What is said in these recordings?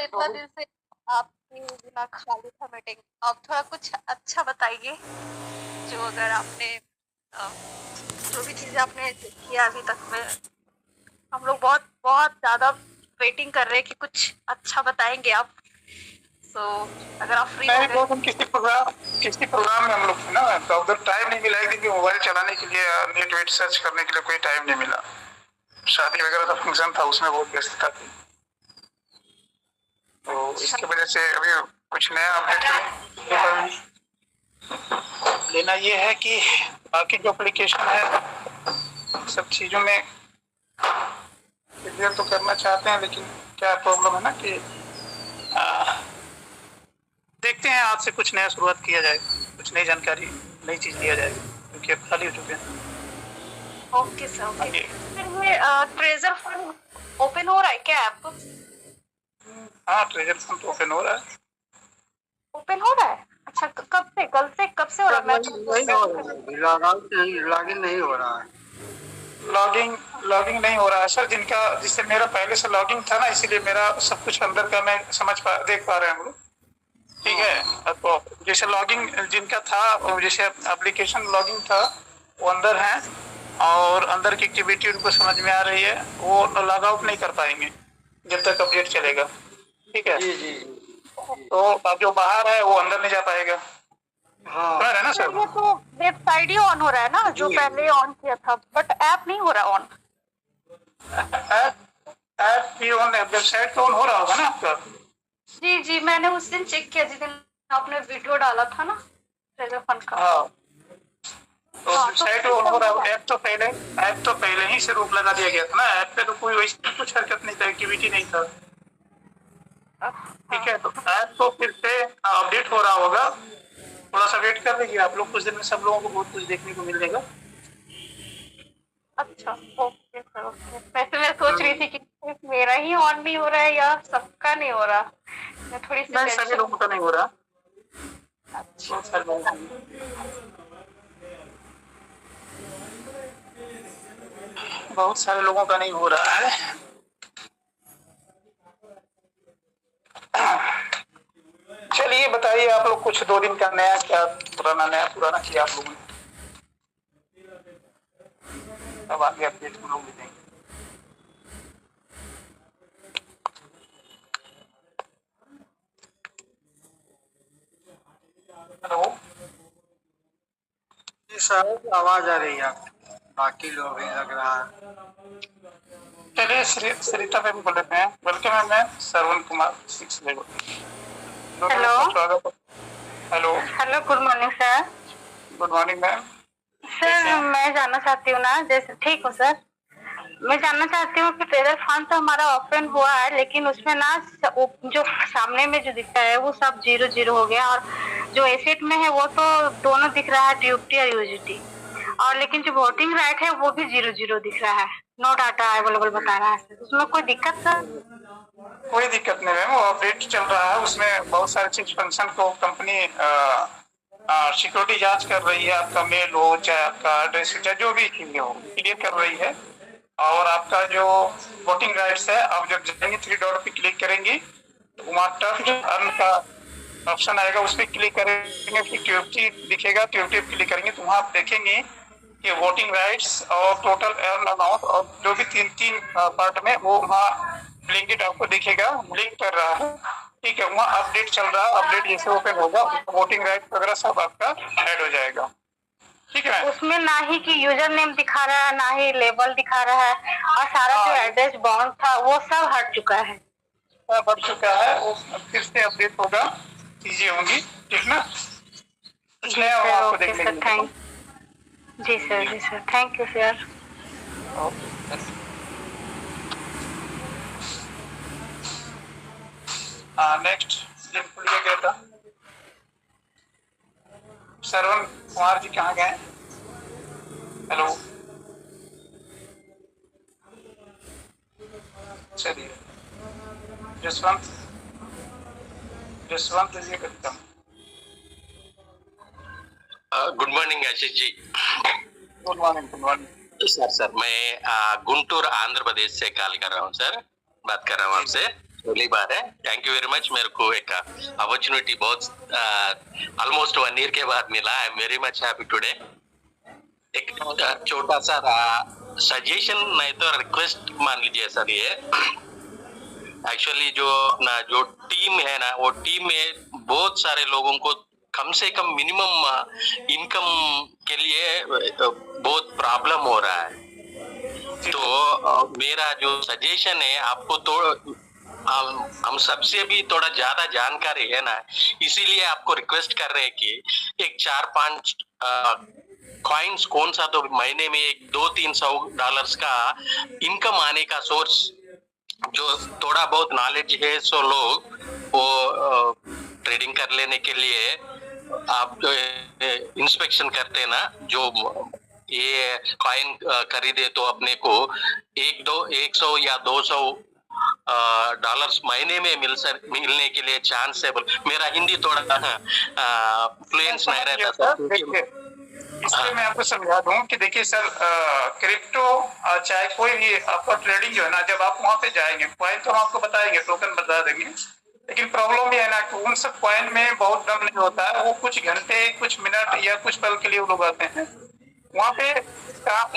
इतना दिन से आपके बिना खाली था मीटिंग। आप थोड़ा कुछ अच्छा बताइए, जो अगर आपने जो भी चीजें आपने किया अभी तक में, हम लोग बहुत बहुत ज्यादा वेटिंग कर रहे हैं कि कुछ अच्छा बताएंगे आप। तो अगर आप फ्री हो नहीं, गए। वो किसी प्रोग्राम में हम लोग थे ना, तो उधर टाइम नहीं मिला क्योंकि मोबाइल चलाने के लिए, नेट वेट सर्च करने के लिए कोई टाइम नहीं मिला। शादी वगैरह का फंक्शन था, उसमें बहुत व्यस्तता थी, तो इसकी वजह से अभी कुछ नया अपडेट लेना ये है कि बाकी जो एप्लीकेशन है सब चीजों में क्लियर तो करना चाहते हैं, लेकिन क्या प्रॉब्लम है ना कि देखते हैं आज से कुछ नया शुरुआत किया जाए, कुछ नई जानकारी, नई चीज दिया जाएगी, क्योंकि अब खाली हो चुके हैं। Okay sir, okay. फिर ये ट्रेजर फंड ओपन हो रहा है क्या ऐप? हाँ, ट्रेजर फंड तो ओपन हो रहा है। ओपन हो रहा है? अच्छा, कब से हो रहा है? लॉगिन नहीं हो रहा है। लॉगिंग नहीं हो रहा है सर। जिससे मेरा पहले से लॉगिंग था ना, इसीलिए मेरा सब कुछ अंदर का मैं देख पा रहे हैं हम लोग। ठीक है, तो जैसे लॉगिंग जिनका था, जैसे एप्लीकेशन लॉगिंग था, वो अंदर है और अंदर की एक्टिविटी उनको समझ में आ रही है, वो लॉग आउट नहीं कर पाएंगे जब तक अपडेट चलेगा। ठीक है जी जी। तो अब जो बाहर है वो अंदर नहीं जा पाएगा। हाँ है ना सर। ये तो वेबसाइट ही ऑन हो रहा है ना, जो पहले ऑन किया था, बट ऐप नहीं हो रहा ऑन। ऐप भी ऑन है, वेबसाइट तो ऑन हो रहा होगा ना आपका। जी जी, मैंने उस दिन चेक किया जिस दिन आपने वीडियो डाला था ना ट्रेजर फंड का। हाँ, तो वेबसाइट ऑन हो रहा है। ऐप तो पहले ही से रोक लगा दिया गया था ना। ऐप पे तो कोई वैसी कुछ हरकत नहीं था, एक्टिविटी नहीं था। ठीक है, तो ऐप तो फिर से अपडेट हो रहा होगा, थोड़ा सा वेट कर लीजिए आप लोग, कुछ दिन में सब लोगों को बहुत कुछ देखने को मिलेगा। अच्छा, ओके सर, ओके। वैसे मैं सोच रही थी कि सिर्फ मेरा ही ऑन नहीं हो रहा है या सबका नहीं हो रहा। मैं थोड़ी सी नहीं, सभी लोगों का नहीं हो रहा। अच्छा, बहुत सारे लोगों का नहीं हो रहा है। चलिए बताइए आप लोग, कुछ 2 दिन का नया, क्या पुराना किया आप लोगों ने? अब आगे अपडेट हम लोग देंगे। हेलो सर, आवाज आ रही है आपकी, बाकी लोग भी लग रहा है। चलिए सरिता मैम बोल रहे हैं। Welcome ma'am, Shravan Kumar 6 level. Hello hello hello, good morning sir. Good morning ma'am. Sir मैं जानना चाहती हूँ ना, जैसे ठीक हो सर, मैं जानना चाहती हूँ कि ट्रेजर फंड तो हमारा ओपन हुआ है, लेकिन उसमें ना जो सामने में जो दिखता है वो सब 0 0 हो गया, और जो एसेट में है वो तो दोनों दिख रहा है, ड्यूटी और यूजिटी, और लेकिन जो वोटिंग राइट है वो भी 0 0 दिख रहा है, नो डाटा अवेलेबल बता रहा है। उसमें कोई दिक्कत सर? कोई दिक्कत नहीं मैम, वो अपडेट चल रहा है, उसमें बहुत सारे चीज फंक्शन को कंपनी सिक्योरिटी जांच कर रही है। आपका मेल हो चाहे आपका एड्रेस चाहे जो भी चीजें हो, क्लियर कर रही है। और आपका जो वोटिंग राइट्स है, आप जब जाएंगे 3 डॉट पे क्लिक करेंगे तो वहाँ टर्म अर्न का ऑप्शन आएगा, उस पर क्लिक करेंगे, फिर ट्यूटी दिखेगा, ट्यूटी क्लिक करेंगे तो वहाँ आप देखेंगे कि वोटिंग राइट्स और टोटल अर्न अमाउंट और जो भी तीन पार्ट में वो वहाँ ब्लिंकेट आपको दिखेगा, ब्लिंक कर रहा है। ठीक है, वहाँ अपडेट चल रहा है। अपडेट जैसे ओपन होगा वोटिंग राइट वगैरह सब आपका ऐड हो जाएगा। ठीक है, उसमें ना ही कि यूजर नेम दिखा रहा है, ना ही लेबल दिखा रहा है, और सारा जो एड्रेस बाउंड था वो सब हट चुका है। बढ़ चुका है, वो फिर से अपडेट होगा, चीजें होंगी। ठीक ना? जी सर, ओके सर, जी sir, thank you sir. Next link लिया गया था, श्रवण कुमार जी कहाँ गए? हेलो, चलिए जसवंत जी welcome. Good morning Ashish ji. Good morning sir मैं गुंटूर आंध्र प्रदेश से कॉल कर रहा हूँ सर, बात कर रहा हूँ आपसे। पहली बार है। थैंक यू वेरी मच, मेरे को एक अपॉर्चुनिटी बहुत ऑलमोस्ट 1 ईयर के बाद मिला। I am very much happy today. एक छोटा सा सजेशन नहीं तो रिक्वेस्ट मान लीजिए सर। ये एक्चुअली जो टीम है ना, वो टीम में बहुत सारे लोगों को कम से कम मिनिमम इनकम के लिए बहुत प्रॉब्लम हो रहा है। तो मेरा जो सजेशन है आपको, तो हम सबसे भी थोड़ा ज्यादा जानकारी है ना, इसीलिए आपको रिक्वेस्ट कर रहे हैं कि एक 4-5 कॉइन्स कौन सा तो महीने में $200-300 का इनकम आने का सोर्स, जो थोड़ा बहुत नॉलेज है सो लोग वो ट्रेडिंग कर लेने के लिए आप जो इंस्पेक्शन करते हैं ना, जो ये कॉइन खरीदे तो अपने को 100 या $200 महीने में मिलने के लिए चांस है। मेरा हिंदी थोड़ा फ्लुएंस नहीं रहता सर। इसलिए मैं आपको समझा दूं कि देखिए सर, क्रिप्टो चाहे कोई भी आपका ट्रेडिंग जो है ना, जब आप वहां पे जाएंगे, कॉइन तो हम आपको बताएंगे, टोकन बता देंगे, लेकिन प्रॉब्लम ये है ना कि उन सब कॉइन में बहुत दम नहीं होता है। वो कुछ घंटे, कुछ मिनट या कुछ पल के लिए वो लोग आते हैं वहां पे,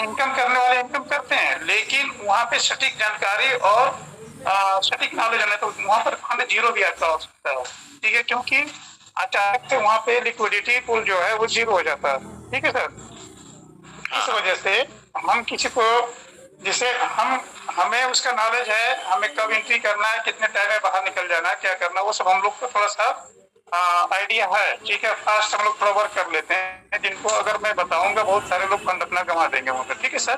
इनकम करने वाले इनकम करते हैं, लेकिन वहां पे सटीक जानकारी और सटीक नॉलेज होने तो वहां पर फंड जीरो भी आपका हो सकता है। ठीक है, क्योंकि अचानक से वहां पे लिक्विडिटी पूल जो है वो जीरो हो जाता है। ठीक है सर, इस वजह से हम किसी को, जिसे हमें उसका नॉलेज है, हमें कब एंट्री करना है, कितने टाइम में बाहर निकल जाना है, क्या करना है, वो सब हम लोग को थोड़ा सा आइडिया है। ठीक है, फास्ट हम लोग थोड़ा वर्क कर लेते हैं, जिनको अगर मैं बताऊंगा बहुत सारे लोग फंड अपना गंवा देंगे वहां पर। ठीक है सर,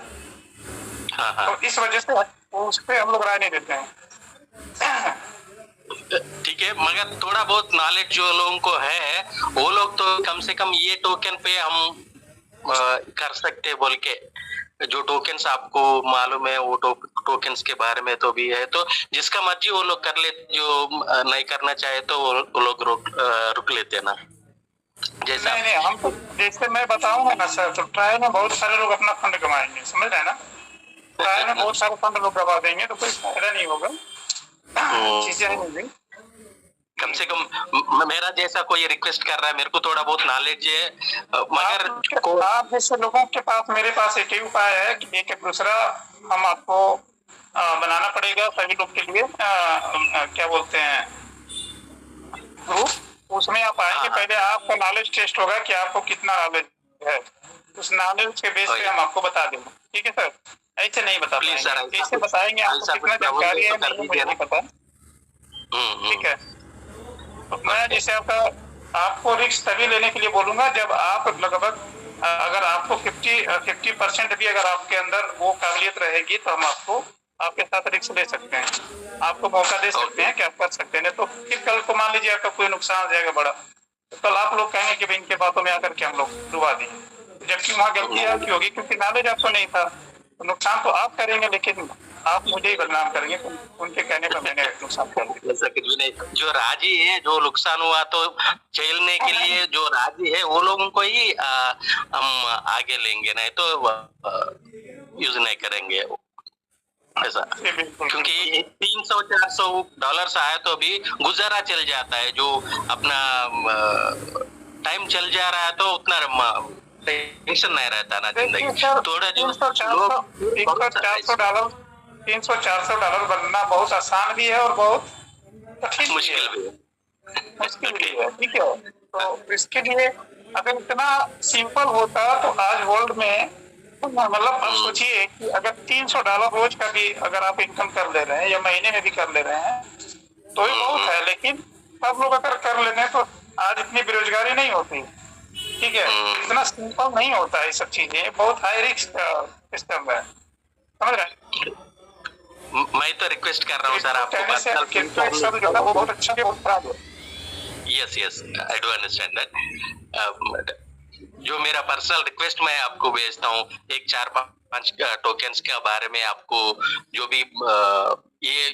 तो इस वजह से उस पर हम लोग राय नहीं देते हैं। ठीक है, मगर थोड़ा बहुत नॉलेज जो लोगों को है, वो लोग तो कम से कम ये टोकन पे हम कर सकते बोल के, जो टोकन्स आपको मालूम है वो टोकन्स के बारे में तो भी है, तो जिसका मर्जी वो लोग कर ले, जो नहीं करना चाहे तो वो लोग रुक लेते ना। जैसा नहीं, हम तो जैसे मैं बताऊंगा ना सर, तो ट्रायल में बहुत सारे लोग अपना फंड कमाएंगे, समझ रहे हैं ना। ट्रायल में बहुत सारे फंड लोग गवा देंगे तो कोई फायदा नहीं होगा, चीजें नहीं होंगी। कम से कम मेरा जैसा कोई रिक्वेस्ट कर रहा है, मेरे को थोड़ा बहुत नॉलेज है, मगर आप जैसे लोगों के पास, मेरे पास एक ही उपाय है कि एक दूसरा हम आपको बनाना पड़ेगा सभी लोग के लिए, क्या बोलते हैं, ग्रुप। उसमें आप आएंगे, पहले आपका नॉलेज टेस्ट होगा कि आपको कितना नॉलेज है, उस नॉलेज के बेस पे हम आपको बता देंगे। ठीक है सर, ऐसे नहीं बता पाएंगे, कैसे बताएंगे आपको कितना जानकारी है, मुझे नहीं पता। ठीक है, तो मैं जैसे आपको रिस्क तभी लेने के लिए बोलूंगा जब आप लगभग, अगर आपको 50% भी अगर आपके अंदर वो काबिलियत रहेगी तो हम आपके साथ रिस्क ले सकते हैं, आपको मौका दे सकते हैं कि आप कर सकते हैं। तो फिर कल को मान लीजिए आपका कोई नुकसान हो जाएगा बड़ा, तो कल आप लोग कहेंगे कि भाई इनके बातों में आकर के हम लोग डुबा दिए, जबकि वहाँ गलती आपकी होगी, क्योंकि नॉलेज आपको नहीं था। तो नुकसान तो आप करेंगे, लेकिन आप मुझे ही बदनाम करेंगे, उनके कहने पर मैंने नुकसान कर दिया। जो राजी है, जो नुकसान हुआ तो झेलने के लिए जो राजी है वो लोगों को ही हम आगे लेंगे, नहीं तो यूज नहीं करेंगे ऐसा। क्योंकि $300-400 आए तो भी गुजारा चल जाता है, जो अपना टाइम चल जा रहा है तो उतना टेंशन नहीं रहता ना जिंदगी। थोड़ा जो $300-400 बनना बहुत आसान भी है और बहुत कठिन मुश्किल भी है। ठीक है, तो इसके लिए अगर इतना सिंपल होता तो आज वर्ल्ड में, मतलब आप सोचिए कि अगर $300 रोज का भी अगर आप इनकम कर ले रहे हैं या महीने में भी कर ले रहे हैं तो ही बहुत है, लेकिन सब लोग अगर कर लेते हैं तो आज इतनी बेरोजगारी नहीं होती। ठीक है, इतना सिंपल नहीं होता है, ये सब चीजें बहुत हाई रिस्क सिस्टम है, समझ रहे हैं। मैं तो रिक्वेस्ट कर रहा हूँ सर आपको, वो बहुत अच्छा है, बहुत खराब है। Yes I do understand that. जो मेरा पर्सनल रिक्वेस्ट मैं आपको भेजता हूँ, एक 4-5 टोकन्स के बारे में आपको, जो भी ये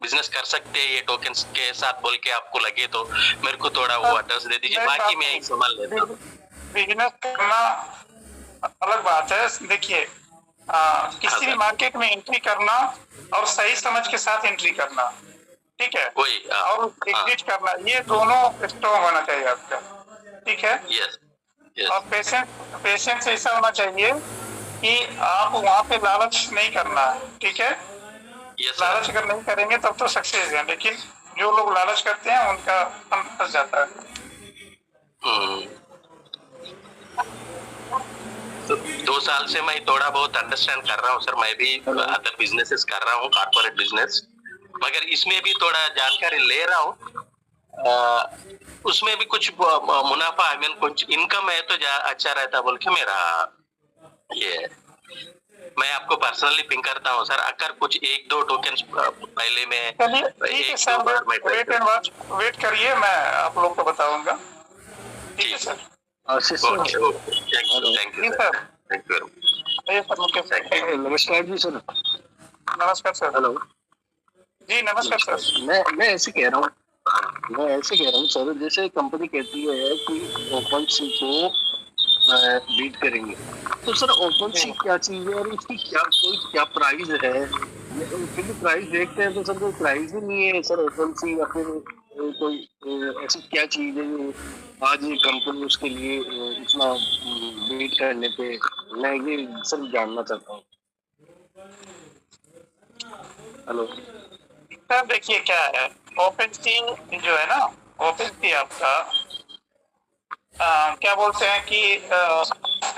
बिजनेस कर सकते हैं ये टोकन्स के साथ बोल के आपको लगे तो मेरे को थोड़ा वो एड्रेस दे दीजिए, बाकी मैं संभाल लेता हूँ। बिजनेस करना अलग बात है। देखिए, किसी भी मार्केट में एंट्री करना और सही समझ के साथ एंट्री करना, ठीक है, वही और एग्जिट करना, ये दोनों स्ट्रॉन्ग होना चाहिए आपका, ठीक है। यस और पेशेंस ऐसा होना चाहिए कि आप वहाँ पे लालच नहीं करना, ठीक है। यस लालच अगर नहीं करेंगे तब तो सक्सेस है, लेकिन जो लोग लालच करते हैं उनका फंस जाता है। तो 2 साल से मैं थोड़ा बहुत अंडरस्टैंड कर रहा हूँ सर, मैं भी अदर बिजनेसेस कर रहा हूँ, कॉर्पोरेट बिजनेस, मगर इसमें भी थोड़ा जानकारी ले रहा हूँ। उसमें भी कुछ मुनाफा, आई मीन कुछ इनकम है तो अच्छा रहता बोल के मेरा ये, मैं आपको पर्सनली पिंग करता हूँ सर, अगर कुछ 1-2 टोकन पहले में ठीक है सर, वेट करिए, मैं आप लोग को बताऊंगा, ठीक है sir. Okay okay, thank you sir, thank you. नमस्कार जी सर। नमस्कार सर। हेलो जी नमस्कार सर। मैं ऐसे कह रहा हूँ सर, जैसे कंपनी कहती है कि ओपन सी को बीट करेंगे, तो सर ओपन सी क्या चीज है और उसकी क्या प्राइस है? क्योंकि प्राइस देखते हैं तो सर कोई प्राइस ही नहीं है सर ओपन सी, या फिर कोई ऐसी क्या चीज है जो आज ये कंपनी उसके लिए इतना बीट करने पे, मैं ये सर जानना चाहता हूँ। हेलो सर देखिए क्या है, ओपन सी जो है ना, ओपन सी आपका क्या बोलते हैं कि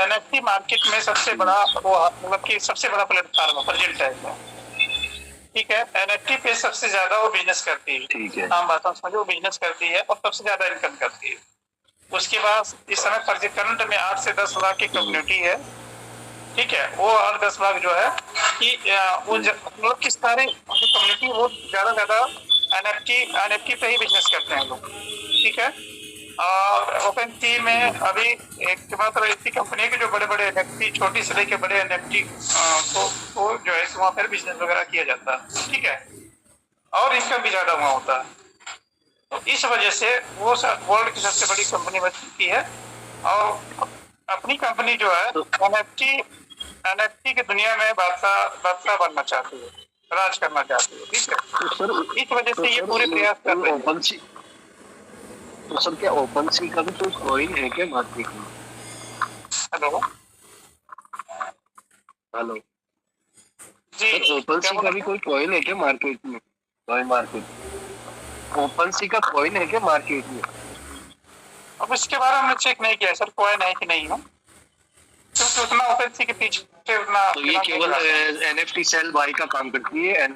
एनएफटी मार्केट में सबसे बड़ा वो मतलब कि सबसे बड़ा प्लेटफॉर्म है प्रेजेंट टाइम में, ठीक है। एनएफटी पे सबसे ज्यादा वो बिजनेस करती है, ठीक है, आम बातों समझो, वो बिजनेस करती है और सबसे ज्यादा इनकम करती है। उसके बाद इस समय करंट में 8 से 10 लाख की कम्युनिटी है, ठीक है। वो 8-10 लाख जो है कि वो लोग किस सारे कम्युनिटी वो ज्यादा एनएफटी पे ही बिजनेस करते हैं लोग, ठीक है। और ओपन सी में अभी एक मात्र ऐसी कंपनी है कि जो बड़े एनएफटी, छोटी से लेके बड़े एनएफटी को जो है वहाँ पर बिजनेस वगैरह किया जाता है, ठीक है, और इनकम भी ज्यादा वहाँ होता है। तो इस वजह से वो वर्ल्ड की सबसे बड़ी कंपनी बन चुकी है, और अपनी कंपनी जो है एनएफटी की दुनिया में बादशाह बनना चाहती है, राज करना चाहती है, ठीक है। तो सर इस वजह से ये पूरे प्रयास कर रहे हैं। तो सर क्या ओपन सी का भी कोई कॉइन है क्या मार्केट में? हेलो जी, सर ओपन सी का भी कोई कॉइन है क्या मार्केट में? ओपन सी का कॉइन है क्या मार्केट में? अब इसके बारे में हमने चेक नहीं किया सर, कॉइन है कि नहीं है, क्योंकि उतना ओपन सी के पीछे उतना, तो ये केवल एनएफटी सेल बाय का काम करती है।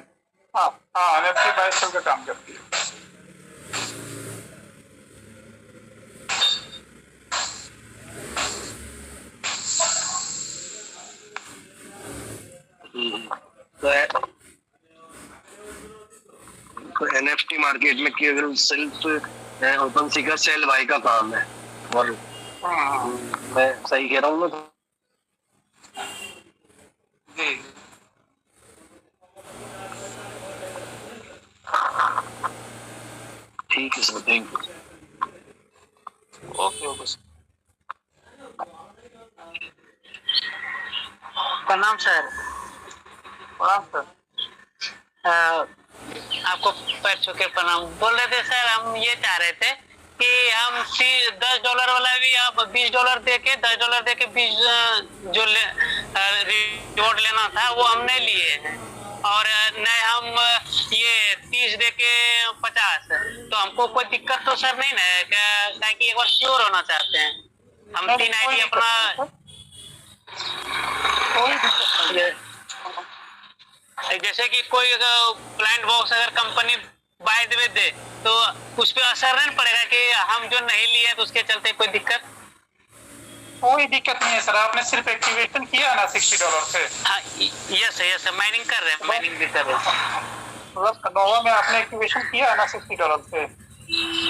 हाँ एनएफटी बाय सेल का काम करती है। तो एनएफटी मार्केट में केवल सिर्फ ओपन सी का सेल बाय का काम है, और मैं सही कह रहा हूँ ना? जी ठीक है sir, thank you. Okay sir. प्रणाम सर। प्रणाम सर। आपको पैर छू के प्रणाम। बोल रहे थे सर, हम ये चाह रहे थे कि हम $10 वाला भी आप $20 दे के $10 दे के 20 जो रिवॉर्ड लेना था वो हमने लिए हैं, और नहीं हम ये 30 दे के 50, तो हमको कोई दिक्कत तो सर नहीं ना है क्या? कि एक बार श्योर होना चाहते हैं हम। 3 आईडी अपना, कोई दिक्कत नहीं है। जैसे कि कोई प्लांट बॉक्स अगर कंपनी बाय दे तो उस पर असर नहीं पड़ेगा कि हम जो नहीं लिए तो उसके चलते कोई दिक्कत? कोई दिक्कत नहीं है सर, आपने सिर्फ एक्टिवेशन किया ना $60 से। हाँ यस माइनिंग कर रहे हैं, माइनिंग भी कर रहे हैं। मतलब नोवा में आपने एक्टिवेशन किया ना $60 से।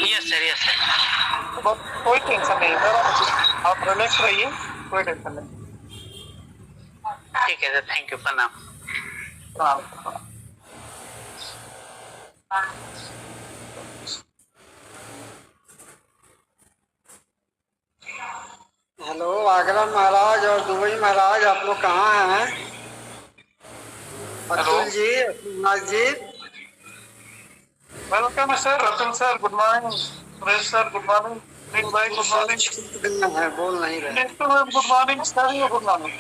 Yes sir. तो कोई टेंशन नहीं सर, आप रिलैक्स रहिए, कोई टेंशन नहीं। ठीक है सर, थैंक यू, प्रणाम। हेलो आगरा महाराज और दुबई महाराज, आप लोग कहाँ हैं? Atul ji, Nath ji, welcome sir, Ratan sir good morning, Suresh sir good morning, Nick भाई गुड मॉर्निंग, है बोल नहीं रहे। Good morning sir, good morning.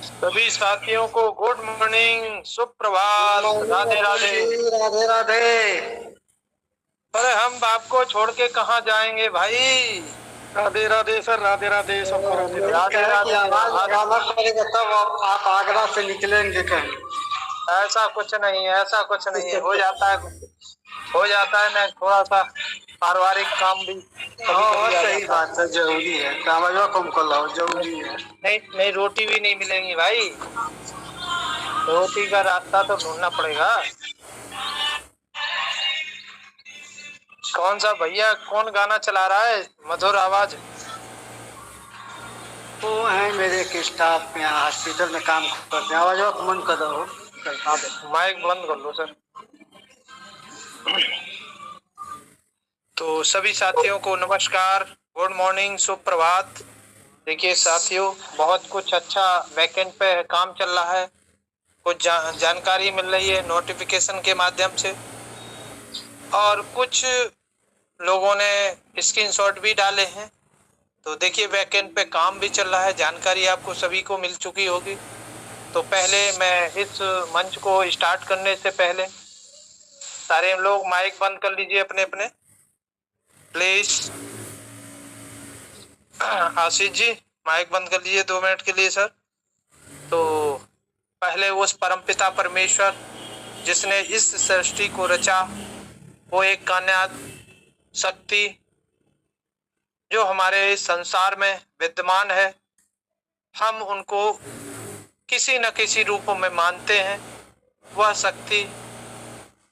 सभी साथियों को गुड मॉर्निंग, सुप्रभात, राधे राधे। राधे राधे। अरे हम आपको छोड़ के कहाँ जाएंगे भाई। राधे राधे सर, राधे राधे सबको राधे राधे राधे। आवाज लगाना पड़ेगा तब आप आगरा से निकलेंगे कहीं। ऐसा कुछ नहीं है, ऐसा कुछ नहीं है, हो जाता है ना, थोड़ा सा पारिवारिक काम भी सही बात है, जरूरी है, कामजवा कम कर लो, जरूरी है। नहीं रोटी भी नहीं मिलेंगी भाई, रोटी का रास्ता तो ढूंढना पड़ेगा। कौन सा भैया, कौन गाना चला रहा है मधुर आवाज? वो है मेरे एक स्टाफ यहाँ हॉस्पिटल में काम करते हैं, आवाज मन कर दो। माइक बंद कर लो सर। तो सभी साथियों को नमस्कार, गुड मॉर्निंग, सुप्रभात। देखिए साथियों, बहुत कुछ अच्छा वैकेंट पे काम चल रहा है, कुछ जानकारी मिल रही है नोटिफिकेशन के माध्यम से, और कुछ लोगों ने स्क्रीनशॉट भी डाले हैं। तो देखिए वैकेंट पे काम भी चल रहा है, जानकारी आपको सभी को मिल चुकी होगी। तो पहले मैं इस मंच को स्टार्ट करने से पहले सारे लोग माइक बंद कर लीजिए अपने अपने प्लीज। आशीष जी माइक बंद कर लीजिए 2 मिनट के लिए सर। तो पहले उस परमपिता परमेश्वर जिसने इस सृष्टि को रचा, वो एक कायनात शक्ति जो हमारे इस संसार में विद्यमान है, हम उनको किसी न किसी रूप में मानते हैं, वह शक्ति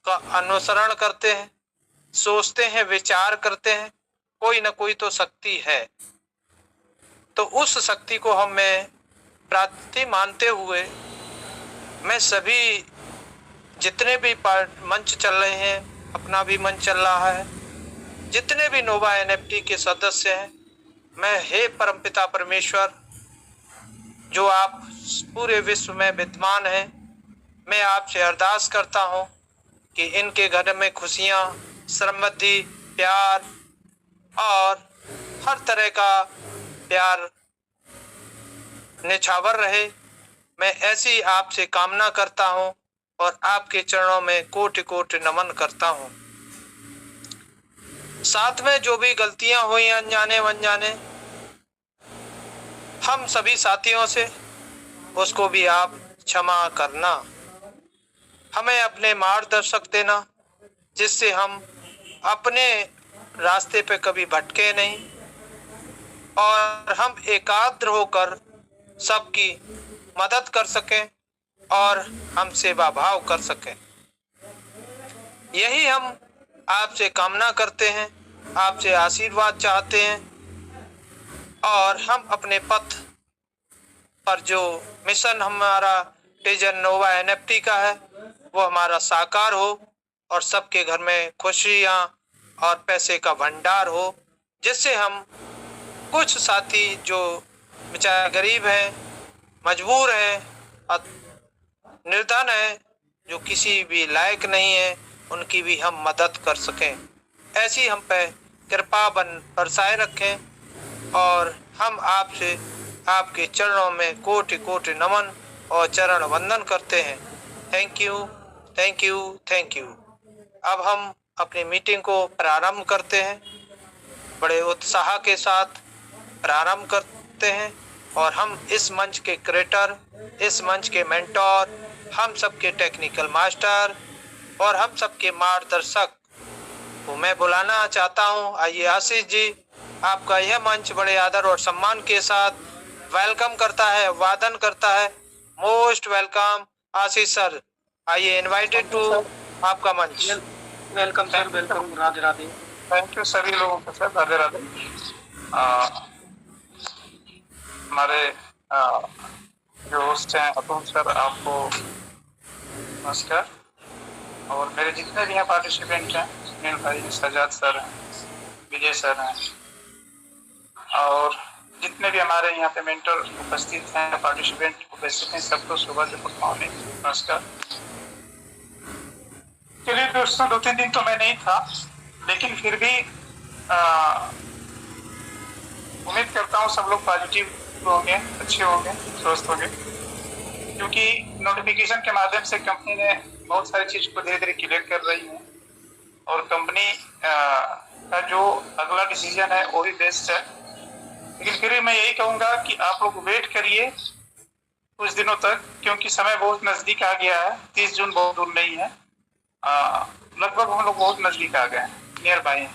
का अनुसरण करते हैं, सोचते हैं, विचार करते हैं, कोई न कोई तो शक्ति है। तो उस शक्ति को हमें प्राप्ति मानते हुए मैं सभी जितने भी मंच चल रहे हैं, अपना भी मंच चल रहा है, जितने भी नोवा एनएफटी के सदस्य हैं, मैं हे परमपिता परमेश्वर जो आप पूरे विश्व में विद्यमान हैं, मैं आपसे अरदास करता हूँ कि इनके घर में खुशियाँ, समृद्धि, प्यार और हर तरह का प्यार निछावर रहे। मैं ऐसी आपसे कामना करता हूँ और आपके चरणों में कोटि कोटि नमन करता हूँ। साथ में जो भी गलतियां हुई अनजाने अनजाने हम सभी साथियों से, उसको भी आप क्षमा करना, हमें अपने मार्गदर्शक देना, जिससे हम अपने रास्ते पे कभी भटके नहीं और हम एकाग्र होकर सबकी मदद कर सकें और हम सेवा भाव कर सकें। यही हम आपसे कामना करते हैं, आपसे आशीर्वाद चाहते हैं, और हम अपने पथ पर जो मिशन हमारा टीजन नोवा एनएफटी का है, वो हमारा साकार हो और सबके घर में खुशियाँ और पैसे का भंडार हो, जिससे हम कुछ साथी जो बेचारे गरीब हैं, मजबूर हैं, निर्धन हैं, जो किसी भी लायक नहीं है, उनकी भी हम मदद कर सकें। ऐसी हम पे कृपा बरसाए रखें और हम आपसे आपके चरणों में कोटि कोटि नमन और चरण वंदन करते हैं। Thank you, thank you, thank you. अब हम अपनी मीटिंग को प्रारंभ करते हैं, बड़े उत्साह के साथ प्रारंभ करते हैं, और हम इस मंच के क्रिएटर, इस मंच के मेंटोर, हम सबके टेक्निकल मास्टर और हम सबके मार्गदर्शक को मैं बुलाना चाहता हूं। आइए आशीष जी, आपका यह मंच बड़े आदर और सम्मान के साथ वेलकम करता है, वादन करता है। मोस्ट वेलकम आशीष सर, आइए इनवाइटेड टू आपका मंच। Welcome sir, welcome, Radhe Radhe. Thank you सभी लोगों को सर, राधे राधे। हमारे जो होस्ट हैं अतुल सर, आपको नमस्कार, और मेरे जितने भी यहाँ पार्टिसिपेंट हैं, सुनील भाई, सजाद सर हैं, विजय सर हैं, और जितने भी हमारे यहाँ पे मेंटर उपस्थित हैं, पार्टिसिपेंट उपस्थित हैं, सबको सुबह से गुड मॉर्निंग, नमस्कार। चलिए दोस्तों, 2-3 दिन तो मैं नहीं था, लेकिन फिर भी उम्मीद करता हूँ सब लोग पॉजिटिव होंगे, अच्छे होंगे, स्वस्थ होंगे, क्योंकि नोटिफिकेशन के माध्यम से कंपनी ने बहुत सारी चीज को धीरे धीरे क्लियर कर रही है, और कंपनी का जो अगला डिसीजन है वो भी बेस्ट है। लेकिन फिर भी मैं यही कहूँगा कि आप लोग वेट करिए कुछ दिनों तक, क्योंकि समय बहुत नजदीक आ गया है। 30 जून बहुत दूर नहीं है, लगभग हम लोग बहुत नजदीक आ गए हैं, नियर बाई हैं।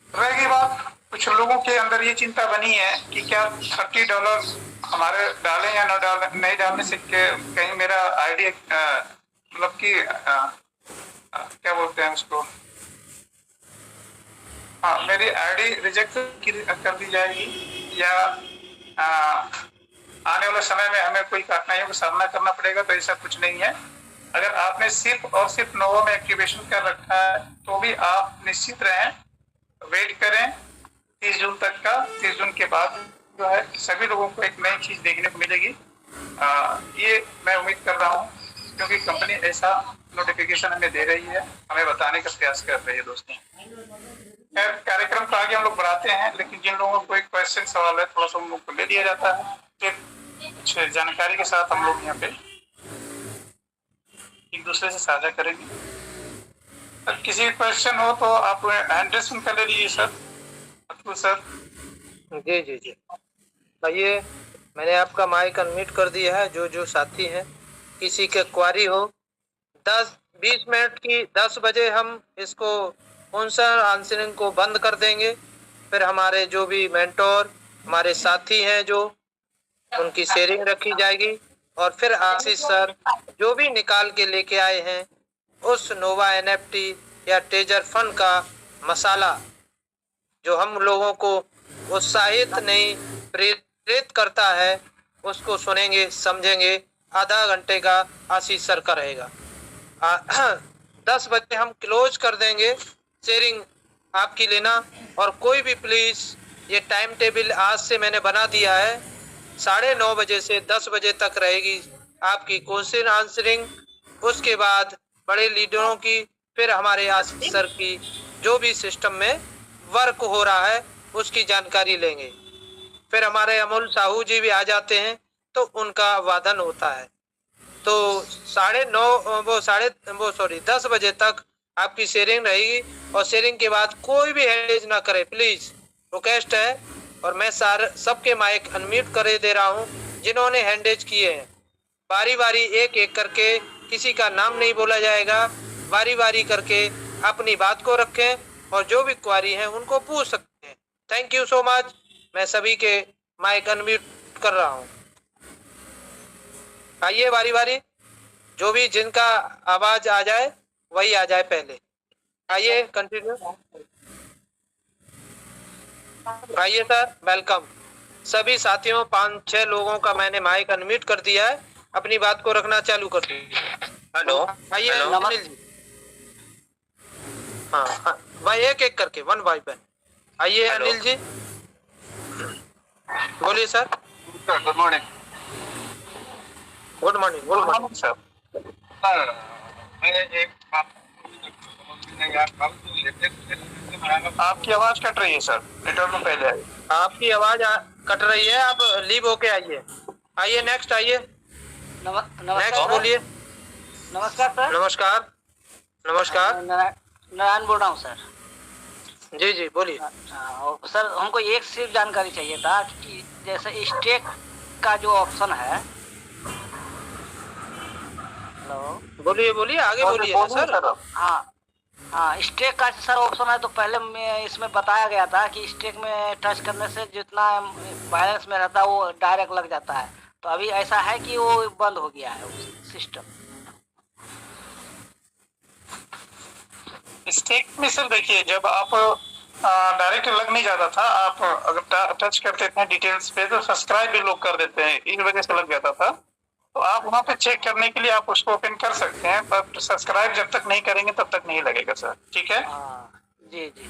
रहेगी बात, कुछ लोगों के अंदर ये चिंता बनी है कि क्या $30 हमारे डालें या नहीं डालने से कहीं मेरा आईडी मतलब कि क्या बोलते हैं उसको, हाँ, मेरी आईडी रिजेक्ट कर दी जाएगी, या आने वाले समय में हमें कोई कठिनाइयों का सामना करना पड़ेगा। तो ऐसा कुछ नहीं है। अगर आपने सिर्फ और सिर्फ नोवा में एक्टिवेशन कर रखा है तो भी आप निश्चित रहें, वेट करें 30 जून तक का। 30 जून के बाद जो है सभी लोगों को एक नई चीज देखने को मिलेगी, ये मैं उम्मीद कर रहा हूँ, क्योंकि कंपनी ऐसा नोटिफिकेशन हमें दे रही है, हमें बताने का प्रयास कर रही है। दोस्तों, कार्यक्रम को आगे हम लोग बढ़ाते हैं, लेकिन जिन लोगों को कोई क्वेश्चन सवाल है थोड़ा सा हम लोग को ले लिया जाता है, फिर कुछ जानकारी के साथ हम लोग यहाँ पे एक दूसरे से साझा करेंगे। अगर किसी का क्वेश्चन हो तो आप हैंड रेस कर ले लीजिए सर। अतुल सर। जी जी जी, आइए, मैंने आपका माइक अनम्यूट कर दिया है। जो साथी हैं, किसी के क्वारी हो 10-20 मिनट की, 10 बजे हम इसको आंसर आंसरिंग को बंद कर देंगे। फिर हमारे जो भी मेंटोर हमारे साथी हैं जो उनकी शेयरिंग रखी जाएगी, और फिर आशीष सर जो भी निकाल के लेके आए हैं उस नोवा NFT या टेजर फंड का मसाला जो हम लोगों को उत्साहित नहीं प्रेरित करता है, उसको सुनेंगे, समझेंगे। आधा घंटे का आशीष सर का रहेगा। 10 बजे हम क्लोज कर देंगे, शेयरिंग आपकी लेना। और कोई भी प्लीज, ये टाइम टेबल आज से मैंने बना दिया है, 9:30 बजे से 10 बजे तक रहेगी आपकी क्वेश्चन आंसरिंग। उसके बाद बड़े लीडरों की, फिर हमारे आशीष सर की जो भी सिस्टम में वर्क हो रहा है उसकी जानकारी लेंगे। फिर हमारे अमोल साहू जी भी आ जाते हैं तो उनका वादन होता है। तो 10 बजे तक आपकी शेयरिंग रहेगी, और शेयरिंग के बाद कोई भी हैंडेज ना करे प्लीज, रिक्वेस्ट है। और मैं सबके माइक अनम्यूट कर दे रहा हूँ जिन्होंने हैंडेज किए हैं। बारी बारी एक एक करके, किसी का नाम नहीं बोला जाएगा, बारी बारी करके अपनी बात को रखें, और जो भी क्वारी है उनको पूछ सकते हैं। Thank you so much. मैं सभी के माइक अनम्यूट कर रहा हूँ। आइए बारी बारी, जो भी जिनका आवाज आ जाए वही आ जाए पहले। आइए कंटिन्यू। आइए सर, वेलकम। सभी साथियों, 5-6 लोगों का मैंने माइक अनम्यूट कर दिया है, अपनी बात को रखना चालू कर दीजिए। हेलो, आइए अनिल जी। हाँ, भाई एक एक करके, 1 बाय 1। आइए अनिल जी, बोलिए sir. Good morning. Good morning. Good morning sir. आपकी आवाज कट रही है सर, नेटवर्क में पहले आइए। आपकी आवाज कट रही है, आप लीव होके आइए। आइए नेक्स्ट, आइए नेक्स्ट, बोलिए। नमस्कार सर। नमस्कार। नमस्कार। नारायण बोल रहा हूँ सर। जी जी, बोलिए। सर, हमको एक सिर्फ जानकारी चाहिए था कि जैसे स्टेक का जो ऑप्शन है। हेलो, बोलिए बोलिए, आगे बोलिए सर। हाँ, स्टेक का सर ऑप्शन है, तो पहले में इसमें बताया गया था कि स्टेक में टच करने से जितना बैलेंस में रहता है वो डायरेक्ट लग जाता है। तो अभी ऐसा है कि वो बंद हो गया है सिस्टम। स्टेक में सर देखिए, जब आप डायरेक्ट लग नहीं जाता था, आप अगर टच करते थे डिटेल्स पे तो सब्सक्राइब भी लोग कर देते हैं, इस वजह से लग जाता था। तो आप वहाँ पे चेक करने के लिए आप उसको ओपन कर सकते हैं, पर सब्सक्राइब जब तक नहीं करेंगे तब तक नहीं लगेगा सर। ठीक है। जी जी।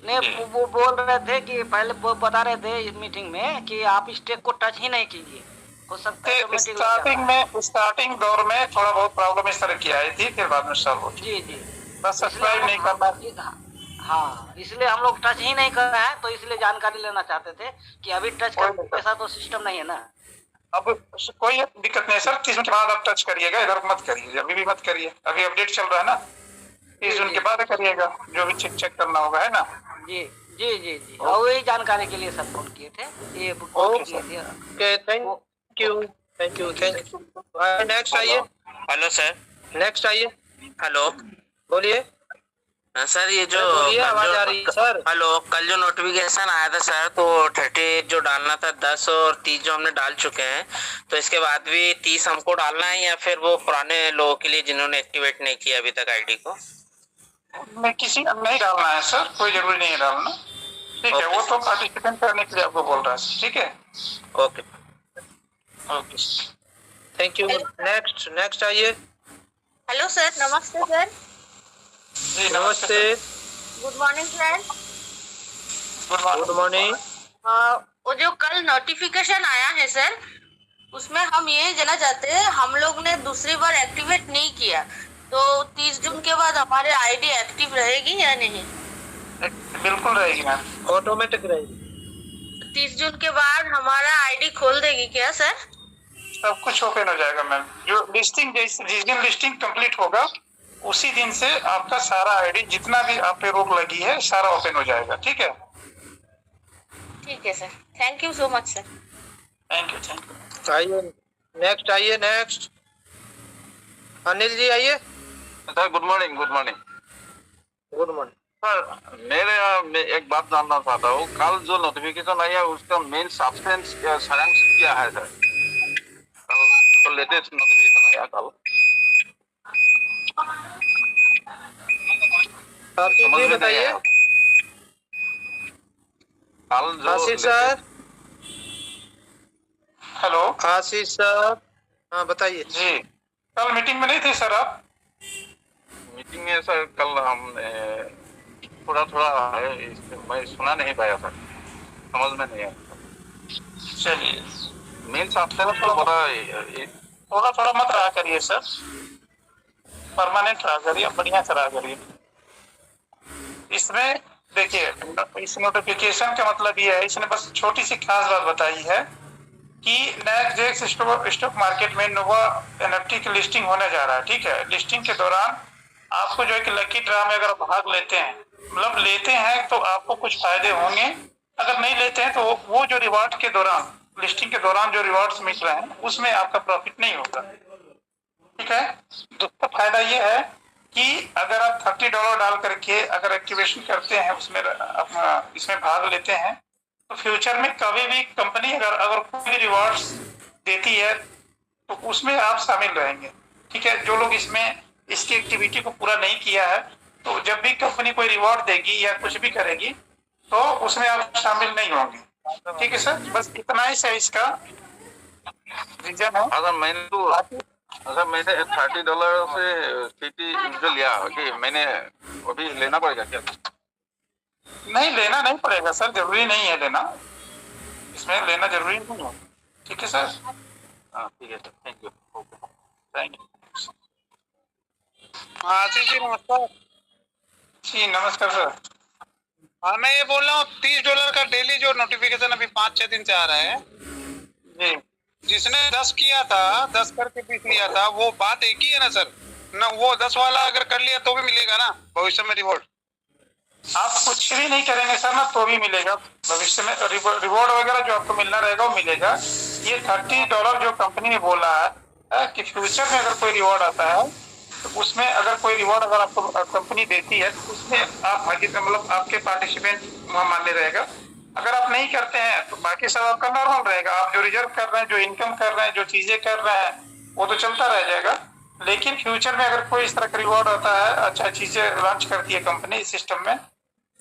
नहीं, वो बोल रहे थे कि पहले वो बता रहे थे इस मीटिंग में कि आप स्टेक को टच ही नहीं कीजिए, हो सकता है ऑटोमेटिक स्टार्टिंग दौर में थोड़ा बहुत प्रॉब्लम इस तरह की आई थी, फिर बाद में सॉल्व हो गई। जी बस सब्सक्राइब नहीं करना। हाँ, इसलिए हम लोग टच ही नहीं कर रहे हैं, तो इसलिए जानकारी लेना चाहते थे कि अभी टच करने के साथ तो सिस्टम नहीं है ना। अब कोई दिक्कत नहीं है सर, 30 मिनट के बाद आप टच करिएगा, इधर मत करिए, अभी भी मत करिए, अभी अपडेट चल रहा है ना, 30 मिनट के बाद करिएगा जो भी चेक करना होगा, है ना। जी जी जी जी, और वही जानकारी के लिए सर फोन किए थे, ये फोन किए थे। Okay, thank you thank you thank you. Next आइए। Hello sir. नेक्स्ट आइए। हेलो, बोलिए सर। ये जो आवाज आ रही है सर। हेलो, कल जो नोटिफिकेशन आया था सर, तो 30 जो डालना था 10 और 30 जो हमने डाल चुके हैं, तो इसके बाद भी 30 हमको डालना है या फिर वो पुराने लोगों के लिए जिन्होंने एक्टिवेट नहीं किया अभी तक आईडी को? मैं किसी नहीं डालना है सर, कोई जरूरी नहीं है डालना, ठीक है। वो तो पार्टिसिपेंट करने के लिए आपको बोल रहा है, ठीक है। Okay okay, thank you. Next आइए। हेलो सर, नमस्ते सर। जी नमस्ते। Good morning sir. Good morning. वो जो कल नोटिफिकेशन आया है सर, उसमें हम ये जानना चाहते हैं, हम लोग ने दूसरी बार एक्टिवेट नहीं किया, तो 30 जून के बाद हमारे आईडी एक्टिव रहेगी या नहीं? बिल्कुल रहेगी मैम, ऑटोमेटिक रहेगी। 30 जून के बाद हमारा आईडी खोल देगी क्या सर? सब कुछ ओपन हो जाएगा मैम। जो लिस्टिंग जिस दिन लिस्टिंग कंप्लीट होगा उसी दिन से आपका सारा आईडी जितना भी आप पे रोक लगी है सारा ओपन हो जाएगा, ठीक है। ठीक है sir, thank you so much sir. Thank you. आइए नेक्स्ट अनिल जी आइए। Sir good morning. सर मैं एक बात जानना चाहता हूँ, कल जो नोटिफिकेशन आई है उसका मेन सब्सटेंस सारांश क्या है सर? कल लेटेस्ट नोटिफिकेशन आया कल, आप जी बताइए। कल जो आशीष सर। हेलो आशीष सर, हाँ बताइए। जी, कल मीटिंग में नहीं थे सर आप? मीटिंग में सर कल हमने थोड़ा मैं सुना नहीं पाया सर, समझ में नहीं आया। चलिए, मेन सब्सटेंस तो बड़ा थोड़ा मत रहा करिए सर, परमानेंट रहा करिए, बढ़िया से रहा करिए। इसमें देखिए, इस नोटिफिकेशन का मतलब ये है, इसने बस छोटी सी खास बात बताई है कि नैस्डैक स्टॉक मार्केट में नोवा एनएफटी की लिस्टिंग होने जा रहा है, ठीक है। लिस्टिंग के दौरान आपको जो है कि लकी ड्रा में अगर भाग लेते हैं, मतलब लेते हैं तो आपको कुछ फायदे होंगे, अगर नहीं लेते हैं तो वो जो रिवार्ड के दौरान, लिस्टिंग के दौरान जो रिवार्ड्स मिल रहे हैं उसमें आपका प्रॉफिट नहीं होगा, ठीक है। दूसरा फायदा ये है कि अगर आप $30 डाल करके अगर एक्टिवेशन करते हैं, उसमें अपना इसमें भाग लेते हैं, तो फ्यूचर में कभी भी कंपनी अगर कोई रिवॉर्ड्स देती है तो उसमें आप शामिल रहेंगे, ठीक है। जो लोग इसमें इसकी एक्टिविटी को पूरा नहीं किया है, तो जब भी कंपनी कोई रिवॉर्ड देगी या कुछ भी करेगी तो उसमें आप शामिल नहीं होंगे, ठीक है सर। बस इतना ही से इसका रीजन है। अगर मैंने $30 से सीटी जो लिया कि मैंने अभी लेना पड़ेगा क्या? नहीं, लेना नहीं पड़ेगा सर, जरूरी नहीं है लेना, इसमें लेना जरूरी नहीं है, ठीक है सर। हाँ ठीक है sir, thank you. Okay, thank you. Ashish ji नमस्कार। जी नमस्कार सर। हाँ, मैं ये बोल रहा हूँ $30 का डेली जो नोटिफिकेशन अभी 5-6 दिन से आ रहा है जी, जिसने 10 किया था, 10 करके 20 लिया था, वो बात एक ही है ना सर ना? वो 10 वाला अगर कर लिया तो भी मिलेगा ना भविष्य में रिवॉर्ड? आप कुछ भी नहीं करेंगे सर ना तो भी मिलेगा भविष्य में रिवॉर्ड वगैरह, जो आपको मिलना रहेगा वो मिलेगा। ये $30 जो कंपनी ने बोला है कि फ्यूचर में अगर कोई रिवॉर्ड आता है तो उसमें अगर कोई रिवॉर्ड अगर आपको कंपनी देती है तो उसमें आप मतलब आपके पार्टिसिपेंट मान्य रहेगा। अगर आप नहीं करते हैं तो बाकी सब आपका नॉर्मल रहेगा, आप जो रिजर्व कर रहे हैं, जो इनकम कर रहे हैं, जो चीजें कर रहे हैं वो तो चलता रह जाएगा। लेकिन फ्यूचर में अगर कोई इस तरह का रिवॉर्ड होता है, अच्छा चीजें लॉन्च करती है कंपनी इस सिस्टम में,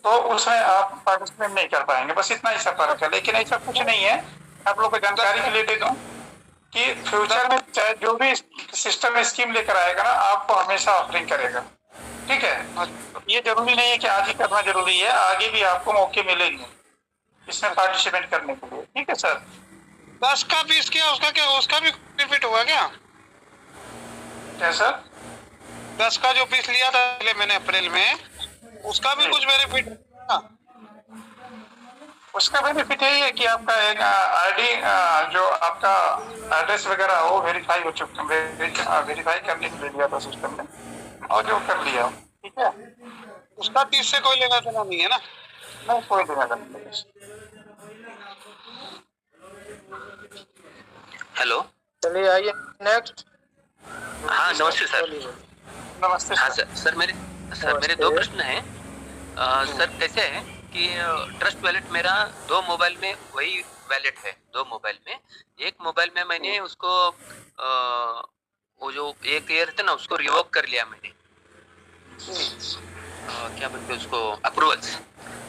तो उसमें आप पार्टिसिपेट नहीं कर पाएंगे, बस इतना ही सा फर्क है। लेकिन ऐसा कुछ नहीं है, आप लोग को जानकारी के लिए दे दूं कि फ्यूचर में चाहे जो भी सिस्टम स्कीम लेकर आएगा ना, आपको हमेशा ऑफरिंग करेगा, ठीक है। ये जरूरी नहीं है कि आज ही करना जरूरी है, आगे भी आपको मौके मिलेंगे इसमें पार्टिसिपेट करने के लिए, ठीक है सर। 10 का 20 किया, उसका भी बेनिफिट होगा क्या? क्या सर? 10 का जो 20 लिया था पहले मैंने अप्रैल में, उसका भी कुछ बेनिफिट? उसका बेनिफिट यही है कि आपका एक आईडी जो आपका एड्रेस वगैरह हो वेरीफाई हो चुका, वेरीफाई करने के लिए दिया था सिस्टम ने, और जो कर लिया, ठीक है। उसका 30 से कोई लेना देना नहीं है ना? नहीं, कोई लेना देना नहीं। हेलो, चलिए आइए नेक्स्ट। हाँ नमस्ते सर। नमस्ते हाँ सर मेरे दो प्रश्न हैं। सर कैसे है कि ट्रस्ट वैलेट मेरा 2 मोबाइल में वही वैलेट है, 2 मोबाइल में। एक मोबाइल में मैंने उसको वो जो एक ईयर थे ना उसको रिवोक कर लिया मैंने, क्या बोलते हैं उसको,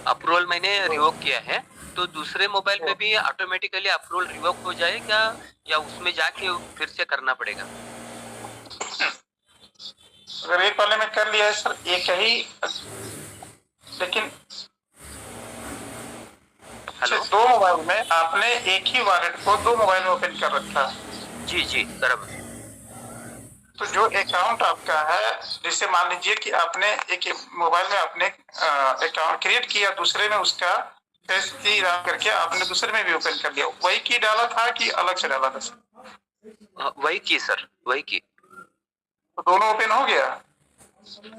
अप्रूवल मैंने रिवोक किया है। तो दूसरे मोबाइल में भी ऑटोमेटिकली अप्रूवल रिवोक हो जाएगा या उसमें जाके फिर से करना पड़ेगा? अगर एक वाले में कर लिया है सर एक ही, लेकिन 2 मोबाइल में आपने एक ही वॉलेट को 2 मोबाइल में ओपन कर रखा है। जी बराबर। तो जो अकाउंट आपका है, जिसे मान लीजिए कि आपने एक मोबाइल में आपने अकाउंट क्रिएट किया, दूसरे में उसका की करके आपने दूसरे में भी ओपन कर लिया, वही की डाला था कि अलग से डाला था सर? वही की सर, वही की। तो दोनों ओपन हो गया?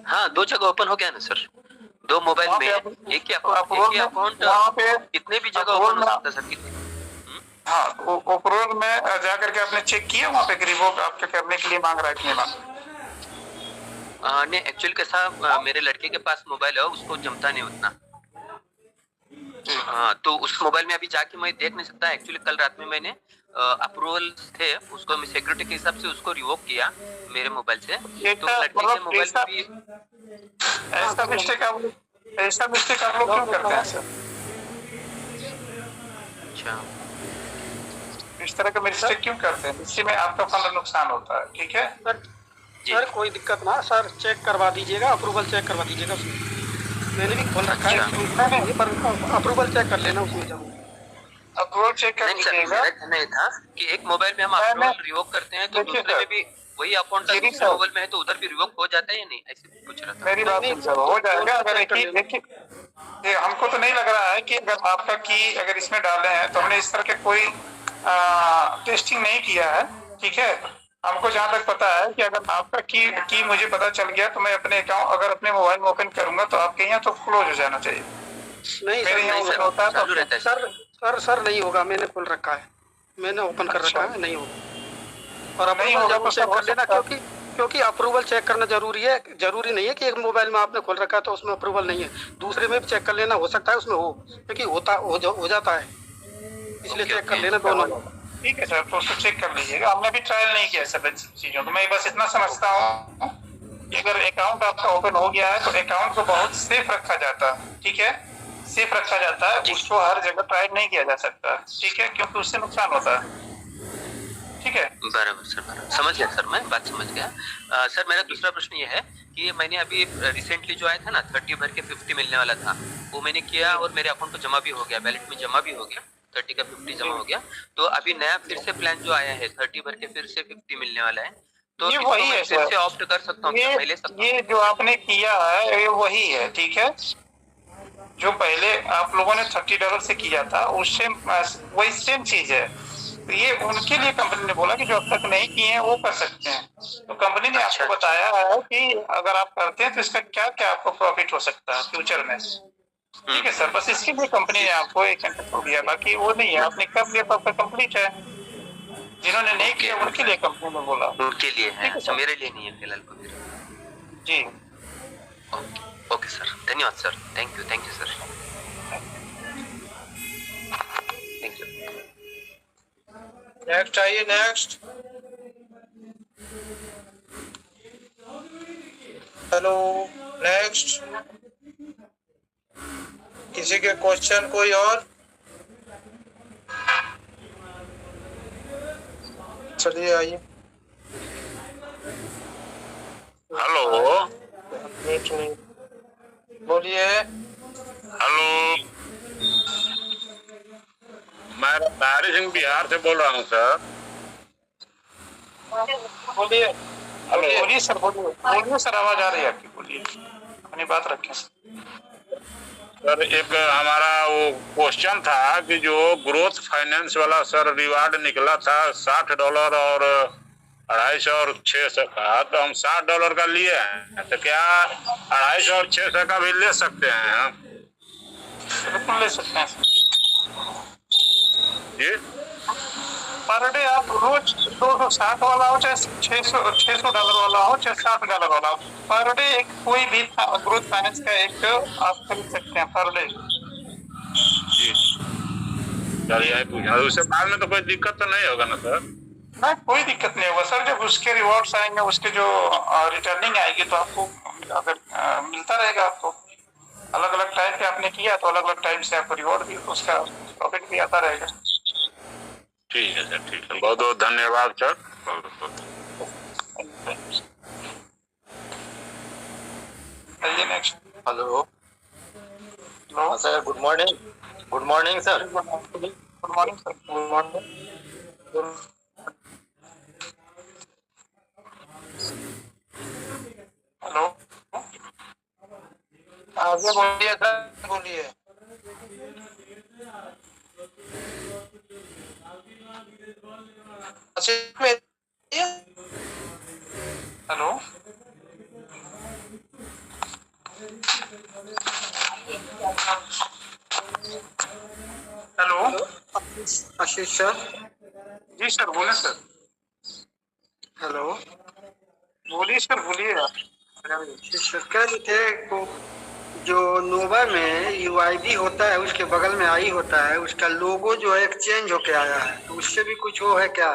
हाँ 2 जगह ओपन हो गया ना सर, 2 मोबाइल में एक ही अकाउंट कितने भी जगह ओपन हो सकता है सर, कितने? हाँ, अप्रूवल में जा करके आपने चेक किया वहाँ पे रिवोक आपके करने के लिए मांग रहा है कि नहीं मांग? नहीं एक्चुअली कैसा, मेरे लड़के के पास मोबाइल है, उसको जमता नहीं उतना। हाँ तो उस मोबाइल में अभी जाके मैं देख नहीं सकता। एक्चुअली कल रात में मैंने अप्रूवल थे उसको, मैं सिक्योरिटी के हिसाब से उसको रिवोक किया मेरे मोबाइल से। तो लड़के के मोबाइल में भी ऐसा मिस्टेक आप लोग क्यों करते हैं सर? अच्छा, इस तरह का मिस्टेक क्यों करते हैं? इसी में आपका फंड नुकसान होता है, ठीक है सर कोई दिक्कत ना सर, चेक करवा दीजिएगा, अप्रूवल चेक करवा दीजिएगा उसमें। मैंने भी खोल रखा है, पर अप्रूवल चेक कर लेना उसमें जाऊँ। अप्रूवल चेक कर लीजिएगा। नहीं था कि एक मोबाइल में हम अप्रूवल रिवोक करते हैं तो दूसरे में भी वही अकाउंट दूसरे मोबाइल में है तो उधर भी रिवोक हो जाता है या नहीं, ऐसे पूछ रहा था। मेरी बात हो जाएगा। अगर एक हमको तो नहीं लग रहा है कि अगर आपका की अगर इसमें डाले हैं, तो हमने इस तरह के कोई टेस्टिंग नहीं किया है, ठीक है। हमको जहाँ तक पता है कि अगर आपका की मुझे पता चल गया तो मैं अपने अकाउंट अगर अपने मोबाइल में ओपन करूंगा तो आपके यहाँ तो क्लोज हो जाना चाहिए। नहीं मेरे यहाँ होता है तो सर नहीं होगा, मैंने खोल रखा है, मैंने ओपन कर रखा है, नहीं होगा। और अप्रूवल जरूर चेक कर लेना, क्योंकि अप्रूवल चेक करना जरूरी है। जरूरी नहीं है कि एक मोबाइल में आपने खोल रखा है तो उसमें अप्रूवल नहीं है, दूसरे में भी चेक कर लेना, हो सकता है उसमें हो, क्योंकि हो जाता है, इसलिए चेक कर लेना दोनों। ठीक है सर, तो उसको चेक कर लीजिएगा। हमने भी ट्रायल नहीं किया सब चीजों को। मैं बस इतना समझता हूँ कि अगर अकाउंट आपका ओपन हो गया है तो अकाउंट को बहुत सेफ रखा जाता है, ठीक है, सेफ रखा जाता है, उसको हर जगह ट्रायल नहीं किया जा सकता, ठीक है, क्योंकि उससे नुकसान होता है, ठीक है। बराबर सर, बराबर समझ गया सर, मैं बात समझ गया। सर मेरा दूसरा प्रश्न ये है कि मैंने अभी रिसेंटली जो आया था ना 30 भर के 50 मिलने वाला था, वो मैंने किया और मेरे अकाउंट को जमा भी हो गया, वैलेट में जमा भी हो गया, 30 का 50 जमा हो गया। तो अभी नया फिर से प्लान जो आया है 30 भर के फिर से 50 मिलने वाला है, तो ये वही है फिर से ऑप्ट कर सकता हूँ, मैं ले सकता हूँ? ये जो आपने किया है ये वही है, ठीक है। जो पहले आप लोगों ने $30 से किया था उससे वही सेम चीज है। तो ये उनके लिए कंपनी ने बोला कि जो अब तक नहीं किए हैं वो कर सकते हैं। तो कंपनी ने आपको बताया है कि अगर आप करते हैं तो इसका क्या क्या आपको प्रॉफिट हो सकता है फ्यूचर में, ठीक है सर। बस इसके लिए कंपनी ने आपको एक इंटरव्यू दिया, बाकी वो नहीं है। आपने कर लिया तो आपका कंप्लीट है। जिन्होंने नहीं किया उनके लिए कंपनी ने बोला, उनके लिए है, अच्छा मेरे लिए नहीं है फिलहाल को जी। ओके सर, धन्यवाद sir, thank you sir, thank you. Next आइए, नेक्स्ट। Hello, next. किसी के क्वेश्चन कोई और? चलिए आइए। हेलो, बोलिए। हेलो, मैं तारी सिंह बिहार से बोल रहा हूँ सर। बोलिए। बोलिए सर, बोलिए सर, आवाज आ रही है आपकी, बोलिए, अपनी बात रखें सर। एक हमारा वो क्वेश्चन था कि जो ग्रोथ फाइनेंस वाला सर रिवार्ड निकला था $60 और 250 और 600 का, तो हम $60 का लिए हैं, तो क्या 250 और 600 का भी ले सकते हैं हम? बिल्कुल ले सकते हैं जी। पर डे आप रोज 260 वाला हो चाहे $600 वाला हो चाहे $60 वाला हो, पर डे एक कोई भी ग्रोथ फाइनेंस का एक आप खरीद सकते हैं पर डे। जी चलिए पूछना, उससे बाद में तो कोई दिक्कत तो नहीं होगा ना सर? ना, कोई दिक्कत नहीं होगा सर। जब उसके रिवॉर्ड्स आएंगे, उसके जो रिटर्निंग आएगी, तो आपको अगर मिलता रहेगा, आपको अलग अलग टाइम पे आपने किया तो अलग अलग टाइम से आपको रिवॉर्ड भी, उसका प्रॉफिट भी आता रहेगा। ठीक है सर, ठीक है, बहुत बहुत धन्यवाद sir. Next. Hello sir, good morning. Good morning sir. Good morning sir. Good morning. Hello, आगे बोलिए सर, बोलिए। हेलो, हेलो, आशीष सर। जी सर, बोले सर। हेलो, बोलिए सर, बोलिए आप। सर कह रहे थे को जो नोवा में यूआईडी होता है, उसके बगल में आई होता है, उसका लोगो जो है एक्सचेंज होके आया है, तो उससे भी कुछ वो है क्या?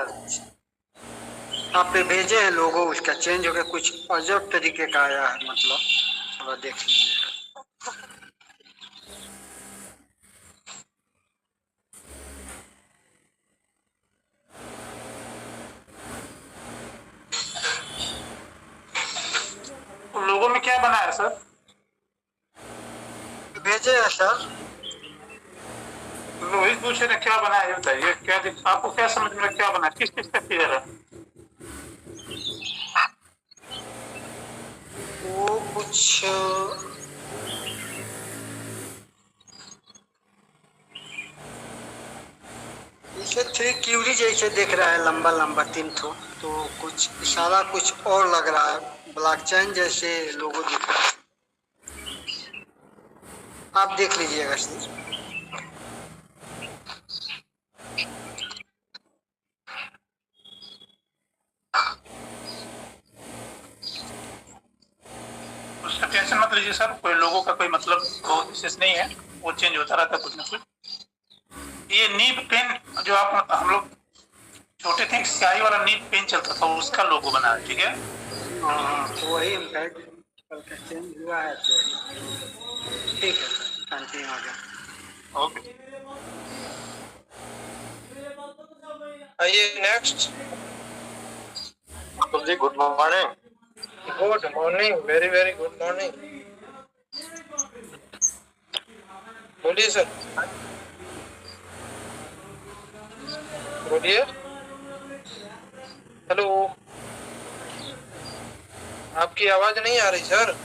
आप पे भेजे हैं लोगो, उसका चेंज होकर कुछ अजब तरीके का आया है, मतलब थोड़ा देख लीजिए। लोगों में क्या बना है सर? भेजे हैं सर। रोहित पूछ रहे क्या बना है, बताइए क्या आपको क्या समझ में क्या बना है, किस चीज का फिगर है? वो कुछ इसे 3 क्यूरी जैसे देख रहा है, लंबा लंबा 3 ठो, तो कुछ इशारा कुछ और लग रहा है, ब्लॉकचेन जैसे लोगो दिख रहा है। आप देख लीजिएगा सर। उसका टेंशन मत लीजिए सर, कोई लोगों का कोई मतलब बहुत विशेष नहीं है, वो चेंज होता रहता है कुछ ना कुछ। ये नीब पेन जो आप हम लोग छोटे थे, स्याही वाला नीब पेन चलता था, उसका लोगो बना है, ठीक है? तो वही कल का चेंज हुआ है, तो ठीक है सर, कंटिन्यू हो गया। ओके, आइए नेक्स्ट। जी good morning. Good morning, very very good morning. बोलिए सर, बोलिए। हेलो, आपकी आवाज नहीं आ रही सर।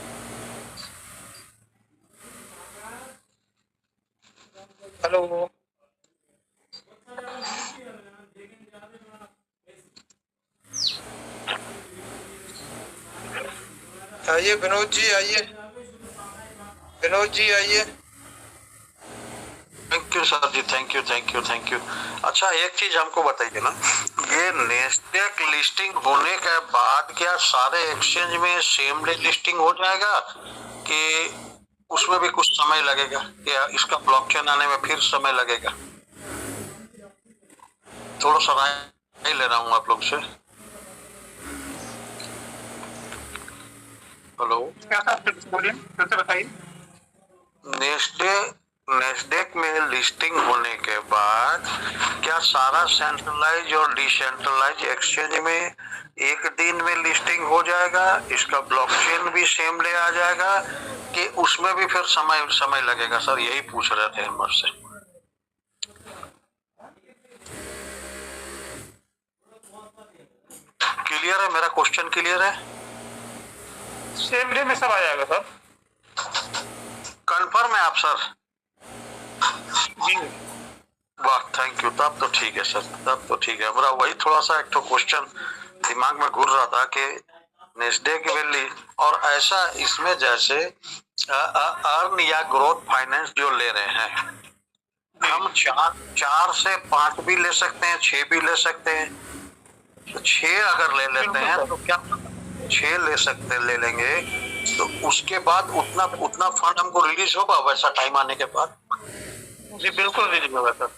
हेलो, आइए विनोद जी, आइए विनोद जी, आइए। Thank you sir ji, thank you thank you thank you. अच्छा एक चीज हमको बताइए ना, ये नेस्डेक लिस्टिंग होने के बाद क्या सारे एक्सचेंज में सेम डे लिस्टिंग हो जाएगा कि उसमें भी कुछ समय लगेगा, या इसका ब्लॉकचेन आने में फिर समय लगेगा? थोड़ा सा राय ले रहा हूँ आप लोग से। हेलो, क्या सर, बोलिए, फिर से बताइए। नेस्डेक में लिस्टिंग होने के बाद क्या सारा सेंट्रलाइज और डिसेंट्रलाइज एक्सचेंज में एक दिन में लिस्टिंग हो जाएगा, इसका ब्लॉकचेन भी सेम डे आ जाएगा, कि उसमें भी फिर समय लगेगा? सर यही पूछ रहे थे हम आपसे। क्लियर है? मेरा क्वेश्चन क्लियर है? सेम डे में सब आ जाएगा सर। कंफर्म है आप सर? जी वाह, थैंक यू। तब तो ठीक है सर, तब तो ठीक है। मेरा वही थोड़ा सा एक तो क्वेश्चन दिमाग में घूर रहा था कि नेस्डेक वैली और ऐसा इसमें जैसे अर्न या ग्रोथ फाइनेंस जो ले रहे हैं, हम 4 से 5 भी ले सकते हैं, 6 भी ले सकते हैं। तो 6 अगर ले लेते हैं तो क्या 6 ले लेंगे तो उसके बाद उतना फंड हमको रिलीज होगा वैसा टाइम आने के बाद? जी बिल्कुल रिलीज होगा सर।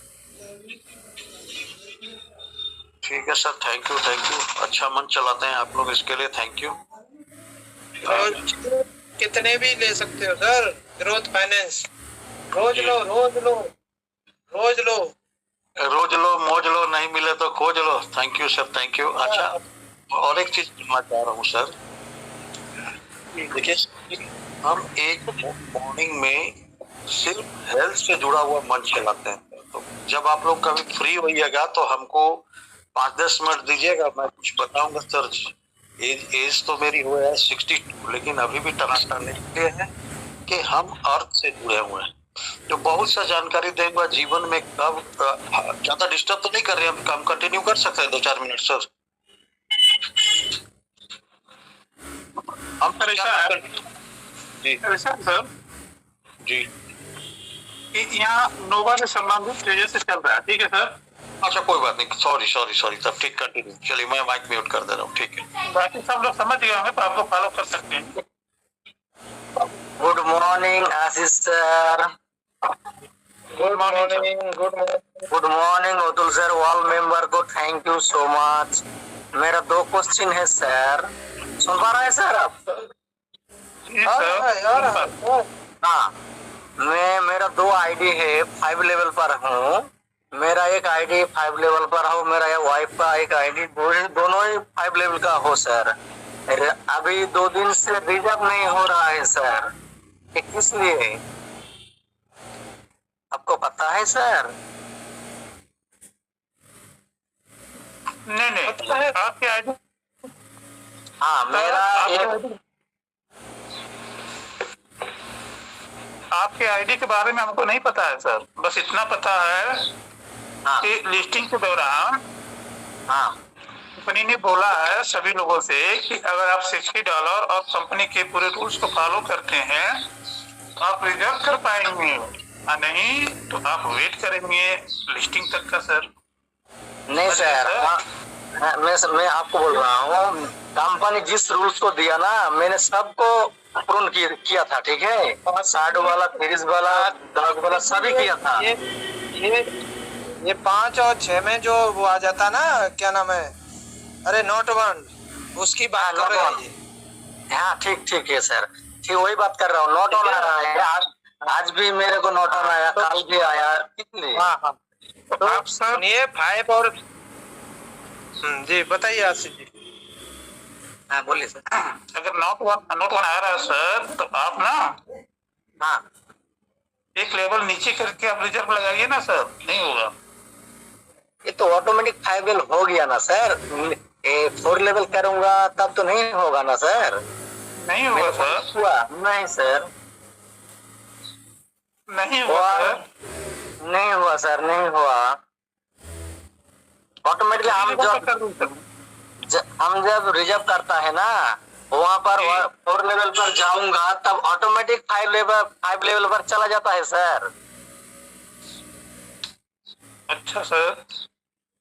ठीक है sir, thank you, thank you. अच्छा मन चलाते हैं आप लोग, इसके लिए थैंक यू। कितने भी ले सकते हो सर ग्रोथ फाइनेंस। रोज लो रोज लो रोज लो रोज लो मौज लो, नहीं मिले तो खोज लो। Thank you sir, thank you. अच्छा, और एक चीज मैं चाह रहा हूँ सर, देखिए हम एक मॉर्निंग में सिर्फ हेल्थ से जुड़ा हुआ मंच चलाते हैं, तो जब आप लोग कभी फ्री होइएगा तो हमको 5-10 मिनट दीजिएगा, मैं कुछ बताऊंगा सर। एज तो मेरी हुआ है 62, लेकिन अभी भी टनाटन इसलिए है कि हम अर्थ से जुड़े हुए हैं। तो बहुत सा जानकारी देंगे जीवन में। कब ज्यादा डिस्टर्ब तो नहीं कर रहे, हम कंटिन्यू कर सकते हैं 2-4 मिनट सर? हम सर ऐसा सर जी कि यहाँ नोवा से संबंधित तेजी से चल रहा है, ठीक है सर? अच्छा कोई बात नहीं, सॉरी तब ठीक, कंटिन्यू। चलिए मैं माइक म्यूट कर दे रहा हूँ, ठीक है। बाकी सब लोग समझ गए होंगे तो आप लोग फॉलो कर सकते हैं। Good morning Ashish sir. Good morning. Good morning Atul sir. All member को थैंक यू सो मच। मेरा 2 क्वेश्चन है सर, सुन पा रहे हैं सर आप? हाँ, मेरा 2 आईडी है, 5 लेवल पर हूँ। मेरा एक आईडी 5 लेवल पर हो, मेरा वाइफ का एक आईडी, दोनों ही 5 लेवल का हो सर। अभी 2 दिन से रिजर्व नहीं हो रहा है सर, किस लिए आपको पता है सर? नहीं आपके आईडी। हाँ, मेरा आपके आईडी के बारे में हमको नहीं पता है सर। बस इतना पता है कि लिस्टिंग के दौरान कंपनी ने बोला है सभी लोगों से कि अगर आप $60 और कंपनी के पूरे रूल्स को फॉलो करते हैं तो आप रिजर्व कर पाएंगे, और नहीं तो आप वेट करेंगे लिस्टिंग तक का सर। नहीं सर, मैं आपको बोल रहा हूँ, कंपनी जिस रूल्स को दिया ना, मैंने सबको पूर्ण किया था, ठीक है? 60 वाला, 30 वाला, 10 वाला सभी किया था। ये 5 और 6 में जो वो आ जाता ना, क्या नाम है, अरे नोट 1, उसकी बात कर रहे हैं। हाँ ठीक है सर, ठीक वही बात कर रहा हूँ। नोट ऑन आ रहा है, आज भी मेरे को नोट ऑन आया, कल भी आया, कितने? हाँ तो आप सुनिए 5 और जी बताइए आशीष जी। हाँ बोलिए सर। अगर नोट वन आ रहा है सर तो आप ना एक लेवल नीचे करके आप रिजर्व लगाइए ना सर, नहीं होगा। ये तो ऑटोमेटिक 5 लेवल हो गया ना सर। 4 लेवल करूंगा तब तो नहीं होगा ना सर? नहीं होगा सर। हुआ नहीं सर, नहीं हुआ सर, नहीं हुआ सर, नहीं हुआ। ऑटोमेटिकली हम जब रिजर्व करता है ना, वहाँ पर 4 लेवल पर जाऊंगा तब ऑटोमेटिक 5 लेवल पर चला जाता है सर। अच्छा सर।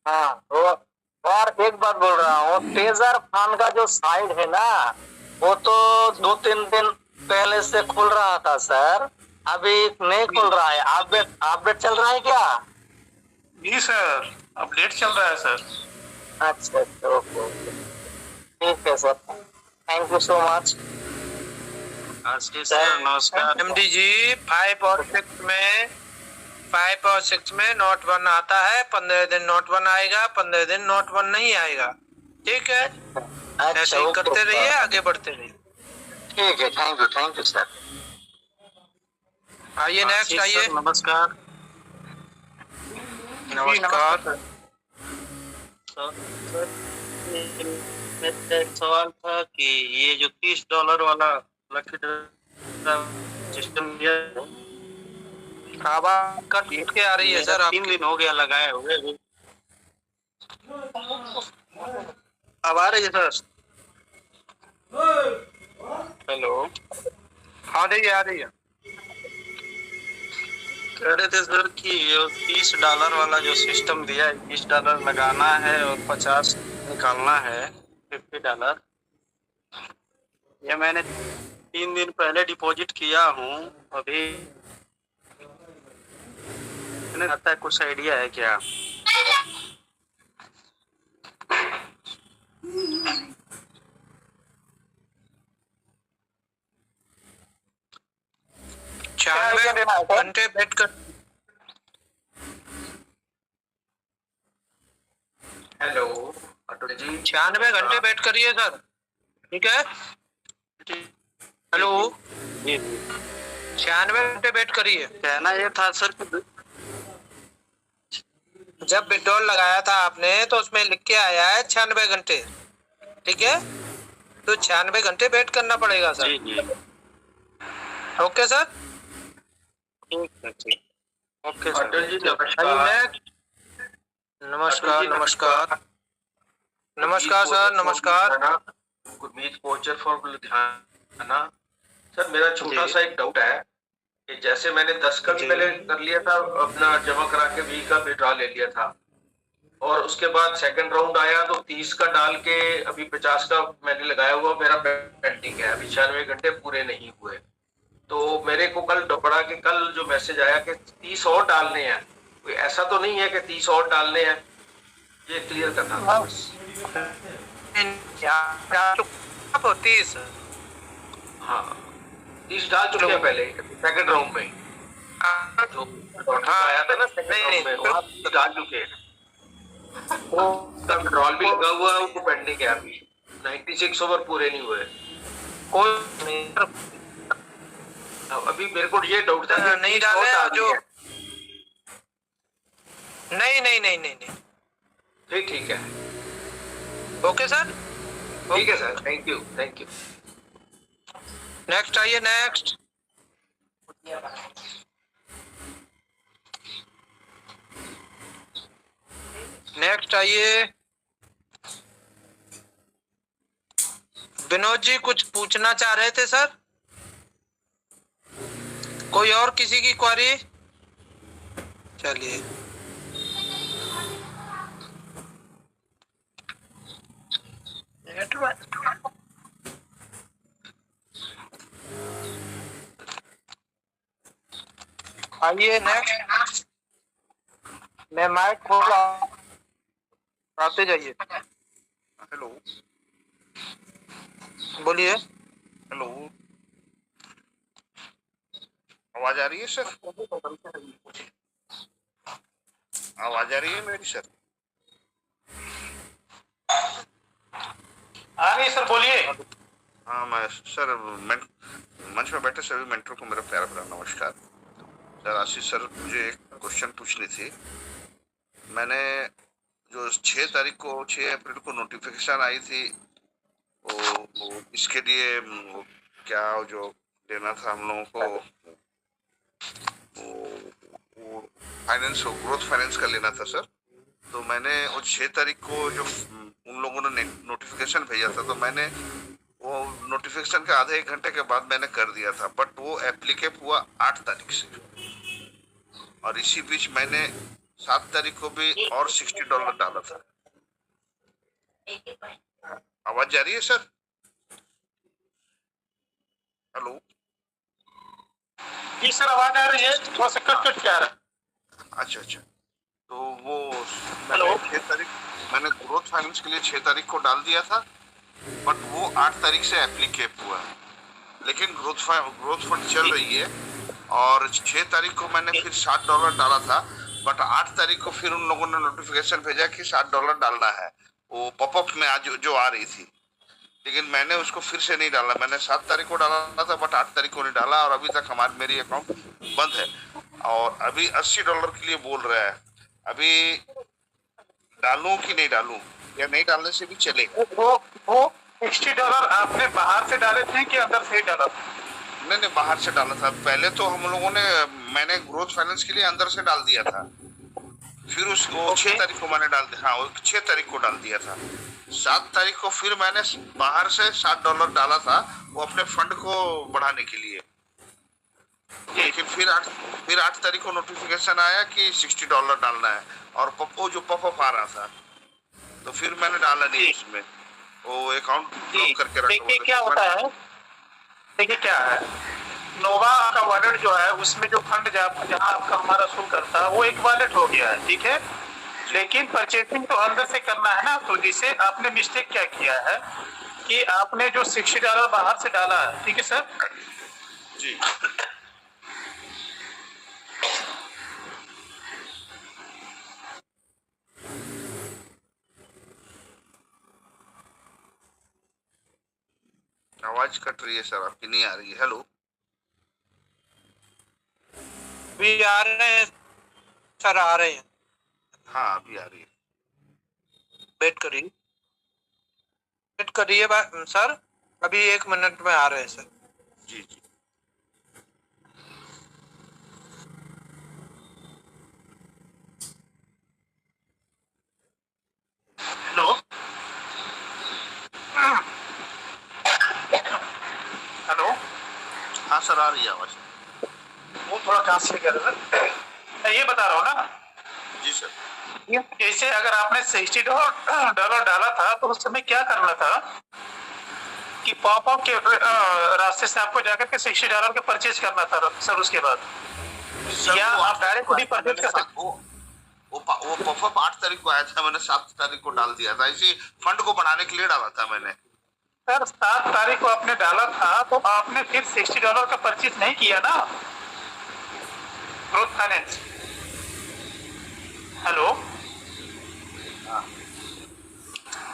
हाँ, और एक बात बोल रहा हूँ, टेजर फंड का जो साइड है ना, वो तो 2-3 दिन पहले से खुल रहा था सर, अभी नहीं खुल रहा है। अपडेट चल रहा है क्या? जी सर, अपडेट चल रहा है सर। अच्छा ओके, ठीक है sir, thank you so much. Sir नमस्कार। एमडी जी 5 और 6 में नोट 1 आता है, 15 दिन नोट 1 आएगा, 15 दिन नोट 1 नहीं आएगा, ठीक है? ऐसे ही करते रहिए, आगे बढ़ते रहिए। ठीक है, थैंक यू सर। आइए नेक्स्ट आइए। नमस्कार। नमस्कार। मेरा एक सवाल था कि ये जो $30 वाला लकी सिस्टम दिया आवाज कट के आ रही है सर 3 दिन हो गया लगाए हुए। अब आ रही है सर। हेलो, आ रही है। कह रहे थे सर कि $30 वाला जो सिस्टम दिया है, $20 लगाना है और 50 निकालना है, $50। ये मैंने 3 दिन पहले डिपॉजिट किया हूँ। अभी आता है, कुछ आइडिया है क्या? घंटे बैठ कर। हेलो अटल जी, 96 घंटे बैठ करिए सर, ठीक है। हेलो, 96 घंटे बैठ करिए। कहना ये था सर कि जब विड्रॉल लगाया था आपने तो उसमें लिख के आया है 96 घंटे, ठीक है। तो 96 घंटे वेट करना पड़ेगा सर। जी जी, okay sir, okay sir. Atal ji नमस्कार। नमस्कार नमस्कार सर, नमस्कार। गुरमीत कोचर फॉर लुधियाना। सर मेरा छोटा सा एक डाउट है कि जैसे मैंने 10 का भी पहले कर लिया था, अपना जमा करा के 20 का विड्रॉ ले लिया था, और उसके बाद सेकंड राउंड आया तो 30 का डाल के अभी 50 का मैंने लगाया हुआ, मेरा पेंडिंग है, अभी 96 घंटे पूरे नहीं हुए। तो मेरे को कल पड़ा कि कल जो मैसेज आया कि 30 और डालने हैं, कोई ऐसा तो नहीं है कि 30 और डालने हैं? ये क्लियर करना था बस। 30, हाँ 30 डाल चुके हैं पहले सेकंड राउंड में, जो आया था ना सेकंड राउंड में, वो आप डाल चुके हैं। विड्रॉल भी लगा हुआ है, वो पेंडिंग है अभी, 96 ओवर पूरे नहीं हुए। कोई नहीं, अभी मेरे को ये डाउट था नहीं डाले जो नहीं। ठीक है, ओके सर, ठीक है सर, थैंक यू। नेक्स्ट आइए, नेक्स्ट। नेक्स्ट आइए। विनोद जी कुछ पूछना चाह रहे थे सर? कोई और किसी की क्वेरी? चलिए, आइए नेक्स्ट। मैं माइक खोला, आते जाइए। हेलो, बोलिए। हेलो, आवाज आ रही है सर? आवाज आ रही है मेरी सर? आ रही है सर, बोलिए। हाँ मैं सर, मंच में बैठे सभी मेंटरों को मेरा प्यार भरा नमस्कार। सर आशीष सर, मुझे एक क्वेश्चन पूछनी थी। मैंने जो 6 अप्रैल को नोटिफिकेशन आई थी, वो इसके लिए क्या जो देना था हम लोगों को, वो फाइनेंस, ग्रोथ फाइनेंस का लेना था सर। तो मैंने वो 6 तारीख को जो उन लोगों ने नोटिफिकेशन भेजा था, तो मैंने वो नोटिफिकेशन के आधे 1 घंटे के बाद मैंने कर दिया था, बट वो एप्लीकेब हुआ 8 तारीख से, और इसी बीच मैंने 7 तारीख को भी और $60 डाला था। आवाज जा रही है सर? हेलो जी सर, आवाज आ रही है, थोड़ा सा कट के आ रहा है। अच्छा, तो वो मैंने 6 तारीख मैंने ग्रोथ फाइनेंस के लिए 6 तारीख को डाल दिया था, बट वो 8 तारीख से एप्लीकेब हुआ है। लेकिन ग्रोथ फंड चल रही है, और 6 तारीख को मैंने फिर $60 डाला था, बट 8 तारीख को फिर उन लोगों ने नोटिफिकेशन भेजा कि $60 डालना है, वो पॉपअप में आज जो आ रही थी। लेकिन मैंने उसको फिर से नहीं डाला, मैंने 7 तारीख को डाला था, बट 8 तारीख को नहीं डाला, और अभी तक मेरी अकाउंट बंद है। और अभी $80 के लिए बोल रहा है, अभी डालूं कि नहीं डालूं? या नहीं डालने से भी चलेगा? वो $60 आपने बाहर से डाले थे कि अंदर से ही डाला? नहीं, बाहर से डाला था। पहले तो हम लोगों ने, मैंने ग्रोथ फाइनेंस के लिए अंदर से डाल दिया था, फिर उसको 6 तारीख को मैंने डाल दिया। हाँ, 6 तारीख को डाल दिया था। 7 तारीख को फिर मैंने बाहर से $60 डाला था, वो अपने फंड को बढ़ाने के लिए। लेकिन फिर 8 तारीख को नोटिफिकेशन आया कि $60 डालना है, और वो जो पॉपअप आ रहा था, तो फिर मैंने डाला नहीं उसमें, वो अकाउंट ब्लॉक करके रखा। देखिए क्या होता है, देखिए क्या है, नोवा का वॉलेट जो है उसमें जो फंड जहाँ आपका हमारा शुरू करता है वो एक वॉलेट हो गया है, ठीक है। लेकिन परचेसिंग तो अंदर से करना है ना, तो जिसे आपने मिस्टेक क्या किया है कि आपने जो $60 बाहर से डाला है, ठीक है सर जी। आवाज कट रही है सर, आपकी नहीं आ रही है। हेलो, अभी आ रहे हैं सर, आ रहे हैं। हाँ अभी आ रही है। वेट करिए सर, अभी 1 मिनट में आ रहे हैं सर। जी जी। हेलो हेलो, हाँ सर आ रही है आवाज। वो थोड़ा ट्रांसलेट कर रहा है। मैं ये बता रहा हूँ ना जी सर, जैसे अगर आपने $60 डाला था तो उस समय क्या करना था कि पॉपअप के रास्ते से आपको जाकर के $60 का परचेज करना था सर। उसके बाद या आप डायरेक्ट खुद ही परचेज कर सकते। वो पॉपअप 8 तारीख को आया था, मैंने 7 तारीख को डाल दिया था। इसी फंड को बढ़ाने के लिए डाला था मैंने। सर 7 तारीख को आपने डाला था तो आपने फिर $60 का परचेज नहीं किया ना ग्रोथ फाइनेंस। हेलो,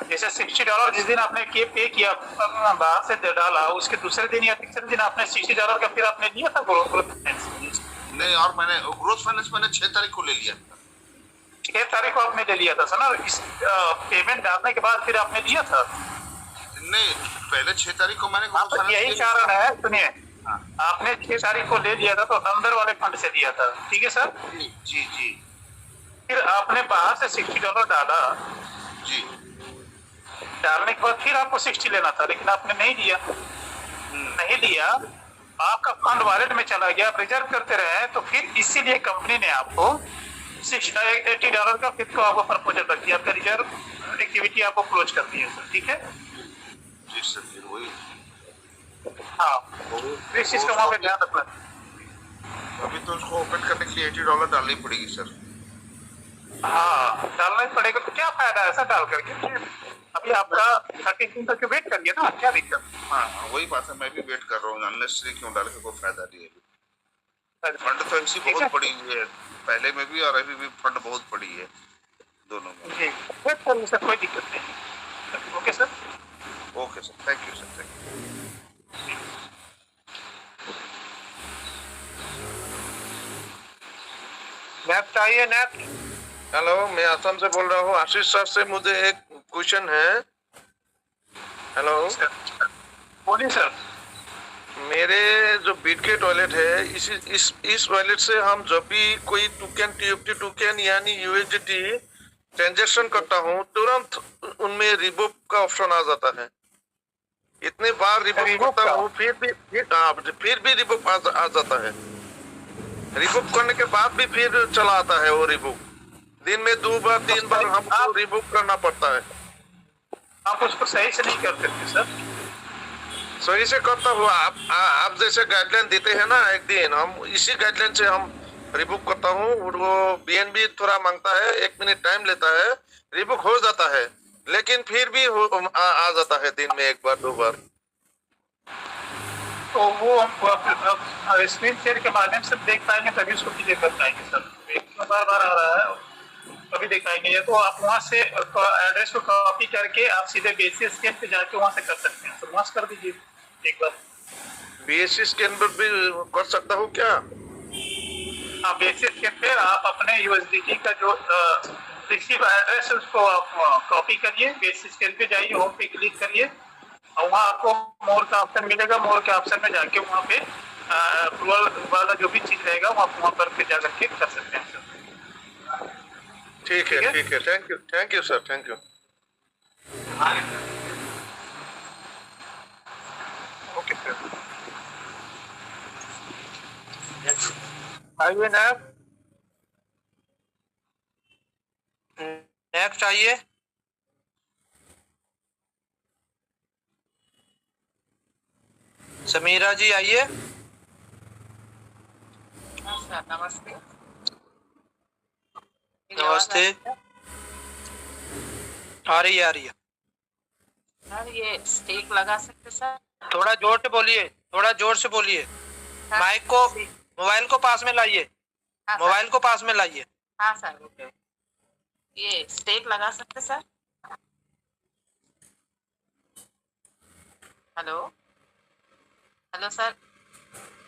जैसे $60 जिस दिन आपने पे किया बाहर से डाला, उसके दूसरे दिन या तीसरे दिन आपने $60 का फिर आपने लिया था ग्रोथ फाइनेंस? नहीं, और मैंने ग्रोथ फाइनेंस मैंने 6 तारीख को ले लिया था। 6 तारीख को आपने ले लिया था सर ना, इस पेमेंट डालने के बाद फिर आपने लिया था? नहीं, पहले 6 तारीख को मैंने ग्रोथ फाइनेंस। यही कारण है, सुनिए, आपने 6 तारीख को ले लिया था तो अंदर वाले फंड से दिया था, ठीक है सर? जी जी। फिर आपने बाहर से $60 डाला जी, डालने के बाद फिर आपको 60 लेना था, लेकिन आपने नहीं दिया। नहीं दिया, आपका फंड वॉलेट में चला गया, आप रिजर्व करते रहे, तो फिर इसीलिए कंपनी ने आपको $80 का फिर को आपको प्रपोजल रख दिया, आपका रिजर्व एक्टिविटी आपको क्लोज कर दी है सर, ठीक है? जी सर, फिर वही। हाँ, इस चीज का वहाँ पे ध्यान रखना। अभी तो उसको ओपन करने के लिए $80 डालनी पड़ेगी सर। हाँ, डालना ही पड़ेगा। तो क्या फायदा है सर डाल करके? अभी आपका 13 तक वेट करिए ना, क्या दिक्कत? हाँ वही बात है, मैं भी वेट कर रहा हूँ। अननेसेसरी क्यों डाल के, कोई फायदा नहीं है। फंड तो ऐसी बहुत पड़ी हुई है, पहले में भी और अभी भी फंड बहुत पड़ी है, दोनों में। जी, वेट करिए सर, कोई दिक्कत नहीं। Okay sir, okay sir, thank you sir, thank you. Next आइए, नेक्स्ट। हेलो, मैं असम से बोल रहा हूँ। आशीष सर से मुझे एक क्वेश्चन है। हेलो, बोलिए सर। मेरे जो बिटगेट वॉलेट है, इस वॉलेट से हम जब भी कोई टोकन, TFT टोकन यानी USDT ट्रांजैक्शन करता हूँ, तुरंत उनमें रिवोक का ऑप्शन आ जाता है। इतने बार रिवोक करता हूँ, फिर भी रिवोक आ जाता है। रिवोक करने के बाद भी फिर चला आता है वो रिवोक। दिन में 2 बार 3 बार हमको रिवोक करना पड़ता है। आप उसको सही से नहीं कर सकते सर। सही से करता हुआ आप जैसे गाइडलाइन देते हैं ना, एक दिन हम इसी गाइडलाइन से हम रिवोक करता हूँ। वो BNB थोड़ा मांगता है, 1 मिनट टाइम लेता है, रिवोक हो जाता है, लेकिन फिर भी आ जाता है दिन में 1 बार 2 बार। तो वो हम स्क्रीन शेयर के माध्यम से देख पाएंगे, तभी उसको क्लियर कर पाएंगे सर। एक बार आ रहा है तभी दिखाएंगे, या तो आप वहाँ से एड्रेस को कॉपी करके आप सीधे बेसिस स्कैन पे जाके वहाँ से कर सकते हैं। तो वहाँ से कर दीजिए एक बार। बेसिस स्कैन पर भी कर सकता हूँ क्या? हाँ, बेसिस स्कैन पे आप अपने USDT का जो रिसीव एड्रेस उसको आप कॉपी करिए, बेस स्केल पे जाइए, होम पे क्लिक करिए और वहाँ आपको मोर का ऑप्शन मिलेगा। मोर के ऑप्शन में जाके वहाँ पे अप्रूवल वाला जो भी चीज रहेगा वो आप वहाँ पर फिर जा करके कर सकते हैं सर। ठीक है, ठीक है, thank you sir, thank you. Okay sir, आइए नेक्स्ट आइए। समीरा जी आइए। नमस्ते। नमस्ते। आ रही है। सर ये स्टेक लगा सकते सर? थोड़ा जोर से बोलिए, थोड़ा जोर से बोलिए। माइक को, मोबाइल को पास में लाइए, मोबाइल को पास में लाइए। हाँ सर, ओके। ये स्टेक लगा सकते सर? Hello hello sir.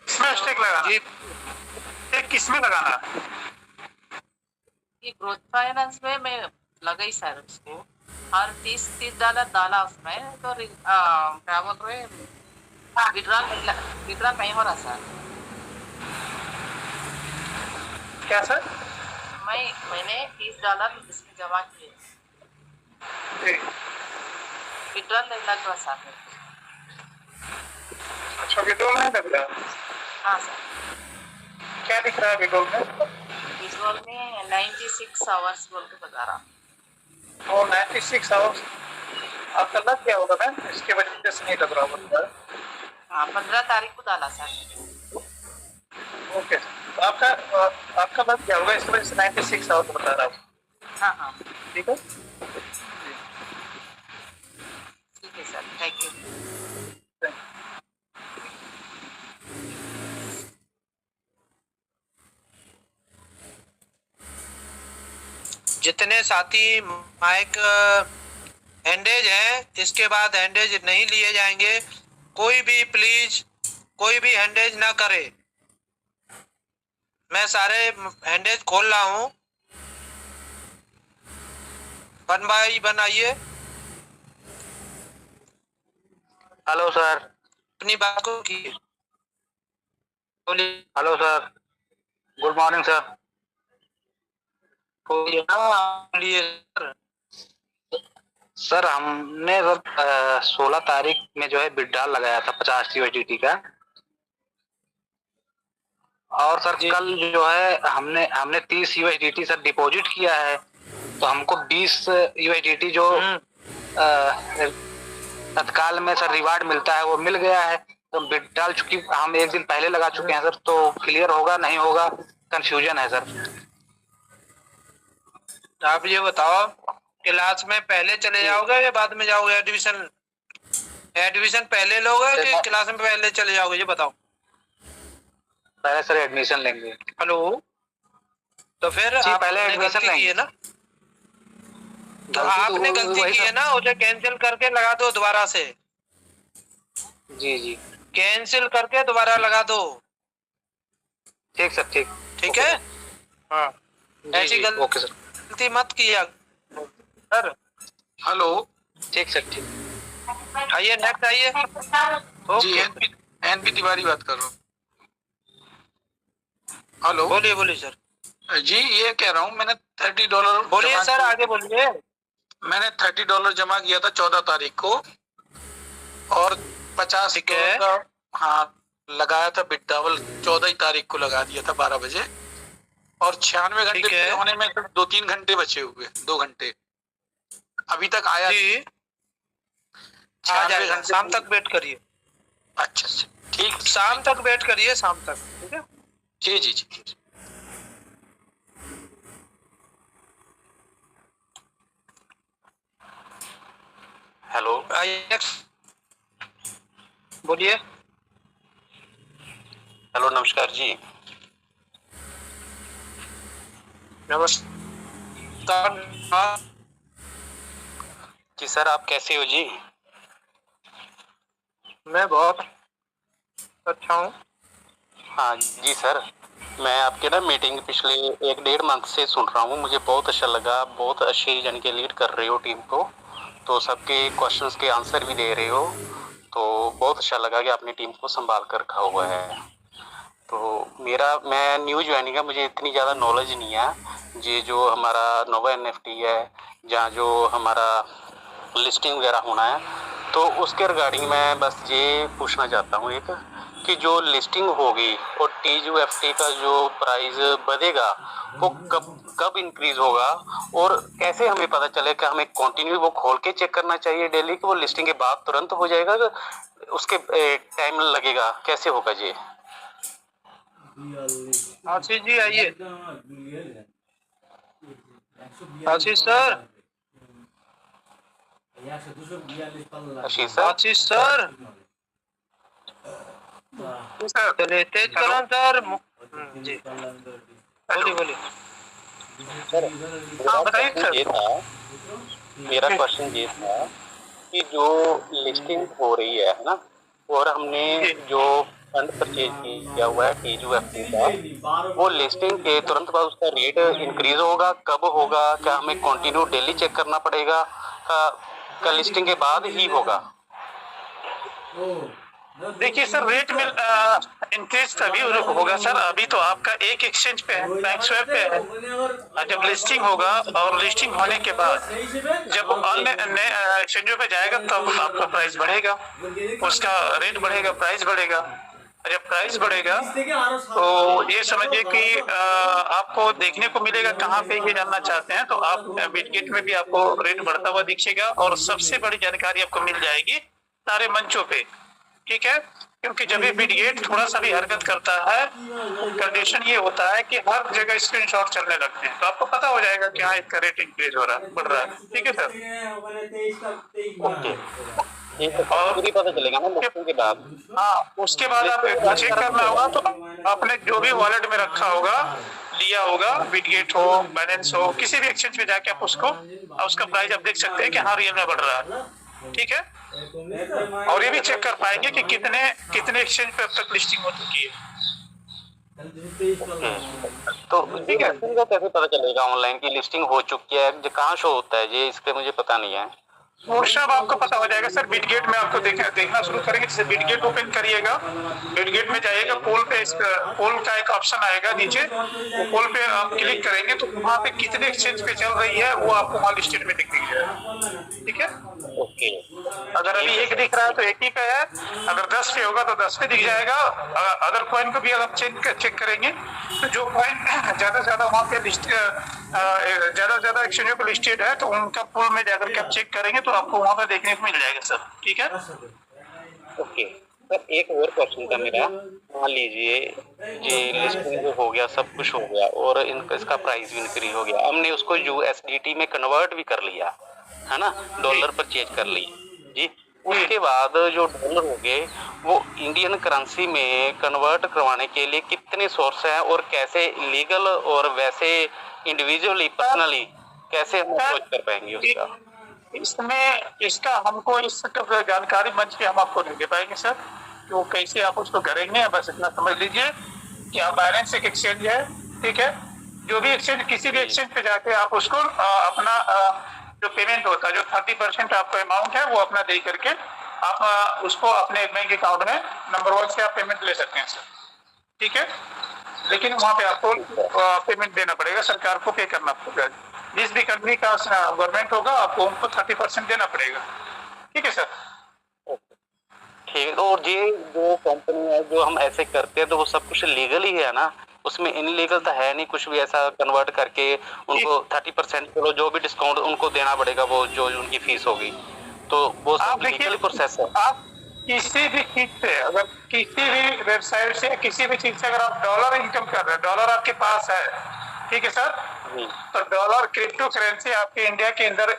किसमें स्टेक लगाना? स्टेक किसमें लगाना? ये ग्रोथ फाइनेंस में मैं लगाई सर उसको, और 30 डॉलर डाला उसमें, तो क्या बोल रहे, विड्रॉल नहीं हो रहा सर। क्या सर? मैंने 30 डॉलर इसमें जमा किए, विड्रॉल नहीं लग रहा सर। अच्छा, विड्रॉल नहीं लग रहा? हाँ सर। क्या दिख रहा है विड्रॉल में? विड्रॉल में 96 आवर्स बोल के बता रहा। और 96 आवर्स आपका लग गया होगा मैम, इसके वजह से नहीं लग रहा होगा। हाँ, 15 तारीख को डाला सर। ओके, तो आपका लग गया होगा, इस वजह से 96 आवर्स बता रहा हूँ। हाँ हाँ, ठीक है, ठीक है सर, थैंक यू। जितने साथी माइक हैंडेज है, इसके बाद हैंडेज नहीं लिए जाएंगे। कोई भी प्लीज, कोई भी हैंडेज ना करे। मैं सारे हैंडेज खोल रहा हूँ, 1 बाय 1 आइए। Hello sir. अपनी बात को कीजिए, बोलिए। Hello sir, good morning sir. बोलिए सर हमने सर 16 तारीख में जो है विड्रॉल लगाया था 50 USDT का, और सर कल जो है हमने 30 USDT सर डिपॉजिट किया है, तो हमको 20 USDT जो तत्काल में सर रिवार्ड मिलता है वो मिल गया है। तो विड्रॉल चूंकि हम एक दिन पहले लगा चुके हैं सर, तो क्लियर होगा नहीं होगा, कंफ्यूजन है सर। आप ये बताओ, क्लास में पहले चले जाओगे या बाद में जाओगे? एडमिशन पहले लोगे कि क्लास में पहले चले जाओगे, ये बताओ। पहले सर एडमिशन लेंगे। हेलो, तो फिर आप पहले एडमिशन लेंगे ना, तो आपने गलती की है ना, उसे कैंसिल करके लगा दो दोबारा से। जी कैंसिल करके दोबारा लगा दो। ठीक सर, ठीक है। हाँ, ऐसी गलती मत किया सर। हेलो, ठीक सर, ठीक। आइए, नेक्स्ट आइए। जी, एनपी तिवारी बात कर रहा हूँ। हेलो, बोलिए सर। जी, ये कह रहा हूँ, मैंने $30 बोलिए सर, आगे बोलिए। मैंने $30 जमा किया था 14 तारीख को, और 50 का लगाया था विड्रॉल 14 तारीख को लगा दिया था 12 बजे, और 96 घंटे होने में 2-3 घंटे बचे हुए, 2 घंटे अभी तक आया नहीं। आ जाएगा, शाम तक वेट करिए। अच्छा, ठीक, शाम तक वेट करिए, शाम तक। ठीक है, जी। हेलो, बोलिए। हेलो, नमस्कार जी। नमस्कार जी सर, आप कैसे हो जी? मैं बहुत अच्छा हूँ। हाँ जी सर, मैं आपके ना मीटिंग पिछले 1-1.5 मंथ से सुन रहा हूँ, मुझे बहुत अच्छा लगा, बहुत अच्छी यानी कि लीड कर रहे हो टीम को, तो सबके क्वेश्चंस के आंसर भी दे रहे हो, तो बहुत अच्छा लगा कि आपने टीम को संभाल कर रखा हुआ है। तो मैं न्यू ज्वाइनिंग है, मुझे इतनी ज़्यादा नॉलेज नहीं है, ये जो हमारा नोवा NFT है, जहाँ जो हमारा लिस्टिंग वगैरह होना है, तो उसके रिगार्डिंग मैं बस ये पूछना चाहता हूँ एक कि जो लिस्टिंग होगी और TUFT का जो प्राइस बढ़ेगा वो कब इंक्रीज होगा और कैसे हमें पता चले कि हमें कंटिन्यू वो खोल के चेक करना चाहिए डेली कि वो लिस्टिंग के बाद तुरंत हो जाएगा, उसके टाइम लगेगा, कैसे होगा ये? आशीष जी आइए। आशीष सर, आशीष सर, चलिए तेज करो सर। जी बोलिए बोलिए। हाँ बताइए सर। ये था मेरा क्वेश्चन, ये था कि जो लिस्टिंग हो रही है ना, और हमने जो फंड परचेज किया हुआ है TUFT का, वो लिस्टिंग के तुरंत बाद उसका रेट इंक्रीज होगा, कब होगा? क्या हमें कंटिन्यू डेली चेक करना पड़ेगा का लिस्टिंग के बाद ही होगा? देखिए सर, रेट में इंक्रीज तभी होगा सर, अभी तो आपका एक एक्सचेंज पे है, बैंक स्वैप पे है। जब लिस्टिंग होगा और लिस्टिंग होने के बाद जब अन्य एक्सचेंजों पे जाएगा तब आपका प्राइस बढ़ेगा, उसका रेट बढ़ेगा, प्राइस बढ़ेगा। जब प्राइस बढ़ेगा तो ये समझिए कि आपको देखने को मिलेगा, कहाँ पे ये जानना चाहते हैं तो आप बिटगेट में भी आपको रेट बढ़ता हुआ दिखेगा, और सबसे बड़ी जानकारी आपको मिल जाएगी सारे मंचों पे, ठीक है? क्योंकि जब ये बिटगेट थोड़ा सा भी हरकत करता है, कंडीशन ये होता है कि हर जगह स्क्रीनशॉट चलने लगते हैं, तो आपको पता हो जाएगा कि हाँ इसका रेट इंक्रीज हो रहा है, बढ़ रहा है, ठीक है सर? और भी पता चलेगा ना लिस्टिंग के बाद? हाँ, उसके बाद आपको चेक करना होगा, तो आपने जो भी वॉलेट में रखा होगा, लिया होगा, बिटगेट हो, बैलेंस हो, किसी भी एक्सचेंज पे जाके आप उसका प्राइस आप देख सकते हैं कि हाँ रियल में बढ़ रहा है, ठीक है? और ये भी चेक कर पाएंगे कि कितने एक्सचेंज पे अब तक लिस्टिंग हो चुकी है। तो ठीक है, कैसे पता चलेगा ऑनलाइन की लिस्टिंग हो चुकी है? कहाँ शो होता है ये, इसके मुझे पता नहीं है। वो सब आपको पता हो जाएगा सर, बिटगेट में आपको देखना शुरू करेंगे। जैसे बिटगेट ओपन करिएगा, बिटगेट में जाइएगा, पोल का एक ऑप्शन आएगा नीचे, वो पोल पे आप क्लिक करेंगे तो वहाँ पे कितने एक्सचेंज पे चल रही है वो आपको वहाँ लिस्टेड में दिख जाएगा, ठीक है? ओके। अगर अभी एक दिख रहा है तो एक ही पे है, अगर 10 पे होगा तो 10 पे दिख जाएगा। अदर कॉइन को भी अगर चेक करेंगे तो जो कॉइन ज्यादा से ज्यादा वहाँ पे ज्यादा एक्सचेंजों पे लिस्टेड है तो उनका पूल में जाकर के आप चेक करेंगे तो आपको वहाँ पे देखने को मिल जाएगा सर, ठीक है? ओके सर, एक और क्वेश्चन था मेरा। मान लीजिए ये लिस्टिंग हो गया, सब कुछ हो गया और इसका प्राइस भी इंक्रीज हो गया, हमने उसको USDT में कन्वर्ट भी कर लिया है ना, डॉलर परचेज कर ली जी, उसके बाद जो डॉलर हो गए वो इंडियन करेंसी में कन्वर्ट करवाने के लिए कितने सोर्स हैं और कैसे लीगल और वैसे इंडिविजुअली पर्सनली कैसे हम अप्रोच कर पाएंगे उसका? इसका हमको इस जानकारी मंच पे हम आपको नहीं दे पाएंगे सर, तो कैसे आप उसको करेंगे बस इतना समझ लीजिए कि आप बाइनेंस एक एक्सचेंज है, ठीक है? जो भी एक्सचेंज, किसी भी एक्सचेंज पे जाके आप उसको अपना जो पेमेंट होता है, जो 30% आपका अमाउंट है वो अपना दे करके आप उसको अपने बैंक अकाउंट में नंबर 1 से आप पेमेंट ले सकते हैं सर, ठीक है? लेकिन वहाँ पे आपको पेमेंट देना पड़ेगा, सरकार को पे करना पड़ेगा। जिस भी कंट्री का गवर्नमेंट होगा आपको उनको 30% देना पड़ेगा, ठीक है सर? ठीक है। और ये जो कंपनी है जो हम ऐसे करते हैं तो वो सब कुछ लीगल ही है ना, उसमें इनलीगल तो है नहीं कुछ भी? ऐसा कन्वर्ट करके उनको 30% चलो जो भी डिस्काउंट उनको देना पड़ेगा, वो जो उनकी फीस होगी, तो वो सब लीगल प्रोसेस है। आप किसी भी चीज से, अगर किसी भी वेबसाइट से किसी भी चीज से अगर आप डॉलर इनकम कर रहे हैं, डॉलर आपके पास है, ठीक है सर? तो डॉलर क्रिप्टो करेंसी आपके इंडिया के अंदर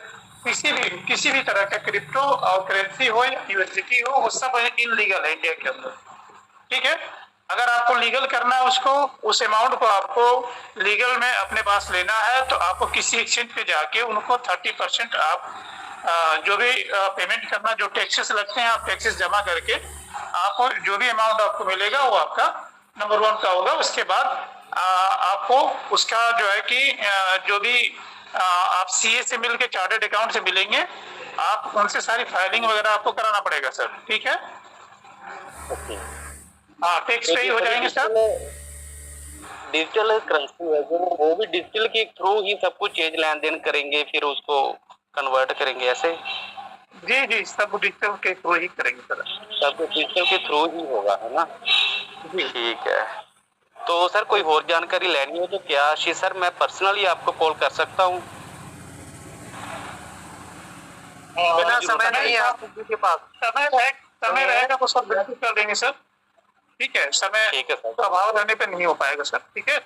किसी भी तरह का क्रिप्टो और करेंसी हो या USDT हो, वो सब इनलीगल है इंडिया के अंदर, ठीक है? अगर आपको लीगल करना है उसको, उस अमाउंट को आपको लीगल में अपने पास लेना है तो आपको किसी एक्सचेंज पे जाके उनको 30% आप जो भी पेमेंट करना, जो टैक्सेस लगते हैं आप टैक्सेस जमा करके आपको जो भी अमाउंट आपको मिलेगा वो आपका नंबर 1 का होगा। उसके बाद आपको उसका जो है कि जो भी आप सीए से मिल के चार्टर्ड अकाउंट से मिलेंगे, आप उनसे सारी फाइलिंग वगैरह आपको कराना पड़ेगा सर, ठीक है? हाँ, टैक्स पे ही हो जाएंगे सर। डिजिटल करेंसी है वो भी डिजिटल के थ्रू ही सब कुछ चेंज लेन देन करेंगे, फिर उसको कन्वर्ट करेंगे ऐसे? जी जी, सब डिजिटल के थ्रू ही करेंगे सर, सब डिजिटल के थ्रू ही होगा, है ना? ठीक है। तो सर कोई और जानकारी लेनी हो तो क्या आशीष सर मैं पर्सनली आपको कॉल कर सकता हूँ? बिना समय नहीं है आपके पास, समय रहेगा तो सब बिल्कुल कर देंगे सर, ठीक है? समय का अभाव रहने पे नहीं हो पाएगा सर, ठीक है?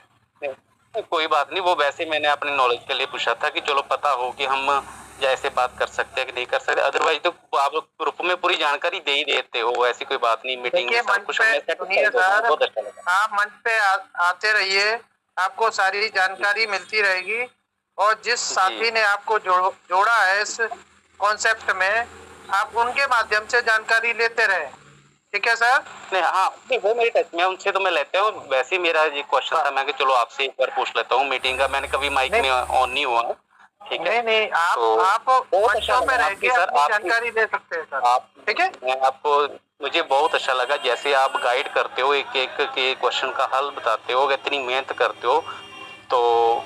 कोई बात नहीं, वो वैसे मैंने अपने नॉलेज के लिए पूछा था कि चलो पता हो कि हम जैसे बात कर सकते हैं कि नहीं कर सकते, अदरवाइज तो आप ग्रुप में पूरी जानकारी दे ही देते हो, ऐसी कोई बात नहीं। मीटिंग में सब कुछ बहुत अच्छा लगा। आप मंच पे आते रहिए, आपको सारी जानकारी मिलती रहेगी, और जिस साथी ने आपको जोड़ा है इस कॉन्सेप्ट में, आप उनके माध्यम से जानकारी लेते रहे, ठीक है सर? नहीं, हाँ वो मेरी टच में उनसे तो मैं लेता हूँ। वैसे ही मेरा ये क्वेश्चन था, मैं कि चलो आपसे एक बार पूछ लेता हूँ। मीटिंग का मैंने कभी माइक में ऑन नहीं हुआ, ठीक है? नहीं, आप मंचों में रह के अपनी जानकारी ले सकते हैं सर, आप, ठीक है? मैं आपको, मुझे बहुत अच्छा लगा जैसे आप गाइड करते हो, एक एक के क्वेश्चन का हल बताते हो, इतनी मेहनत करते हो, तो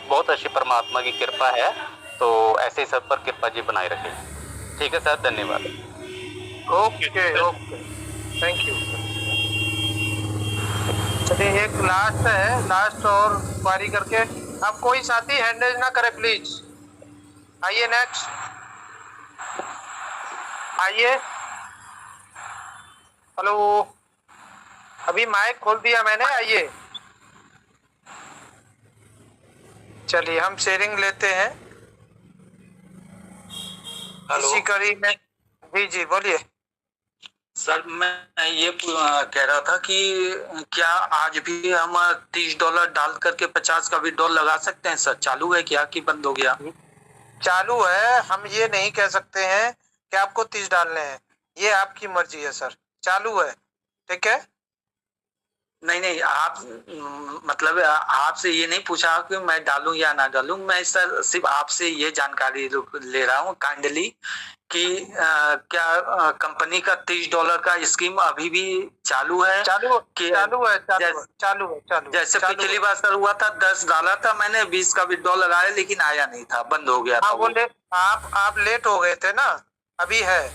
बहुत अच्छी परमात्मा की कृपा है। तो ऐसे ही सब पर कृपा जी बनाए रखे, ठीक है सर? धन्यवाद। Okay, thank you. चलिए, एक लास्ट है, लास्ट और क्वारी करके आप कोई साथी हैंडल ना करे प्लीज। आइए नेक्स्ट, आइए। हेलो, अभी माइक खोल दिया मैंने, आइए। चलिए हम शेयरिंग लेते हैं इसी कड़ी में। जी बोलिए सर। मैं ये कह रहा था कि क्या आज भी हम $30 डाल करके 50 का विड्रॉल लगा सकते हैं सर? चालू है क्या कि बंद हो गया? चालू है, हम ये नहीं कह सकते हैं कि आपको 30 डालने हैं, ये आपकी मर्जी है सर। चालू है, ठीक है? नहीं, आप मतलब आपसे ये नहीं पूछा कि मैं डालूं या ना डालूं, मैं सर सिर्फ आपसे ये जानकारी ले रहा हूँ काइंडली कि क्या कंपनी का $30 का स्कीम अभी भी चालू है? चालू है। जैसे पिछली बार सर हुआ था, 10 डाला था मैंने, 20 का विड्रॉल लगाया, लेकिन आया नहीं था, बंद हो गया था। बोले आप लेट हो गए थे ना, अभी है,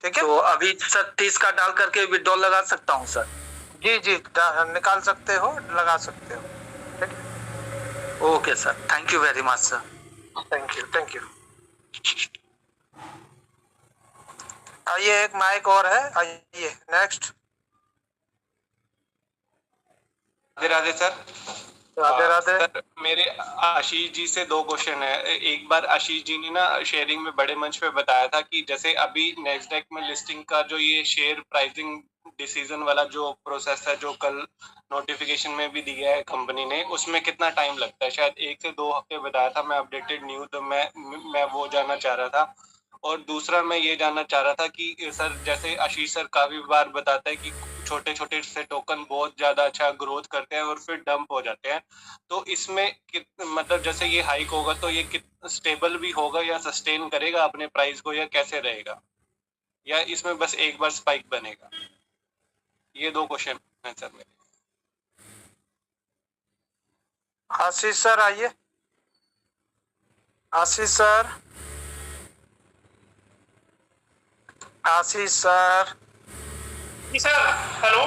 ठीक है? तो अभी सर 30 का डाल करके विड्रॉल लगा सकता हूँ सर? जी निकाल सकते हो, लगा सकते हो, ठीक है? Okay sir, thank you very much sir. Thank you. आइए, एक माइक और है, आइए next. Radhe sir. Radhe. Sir, मेरे आशीष जी से 2 क्वेश्चन है। एक बार आशीष जी ने ना शेयरिंग में बड़े मंच पे बताया था कि जैसे अभी नेस्डेक में लिस्टिंग का जो ये शेयर प्राइसिंग डिसीजन वाला जो प्रोसेस है, जो कल नोटिफिकेशन में भी दिया है कंपनी ने, उसमें कितना टाइम लगता है? शायद 1 से 2 हफ्ते बताया था। मैं अपडेटेड न्यू तो मैं वो जानना चाह रहा था। और दूसरा मैं ये जानना चाह रहा था कि सर, जैसे आशीष सर काफी बार बताता है कि छोटे छोटे से टोकन बहुत ज्यादा अच्छा ग्रोथ करते हैं और फिर डंप हो जाते हैं, तो इसमें मतलब जैसे ये हाइक होगा तो ये स्टेबल भी होगा या सस्टेन करेगा अपने प्राइस को, या कैसे रहेगा, या इसमें बस एक बार स्पाइक बनेगा? ये 2 क्वेश्चन है सर मेरे। आशीष सर आइए। आशीष सर जी सर, हेलो।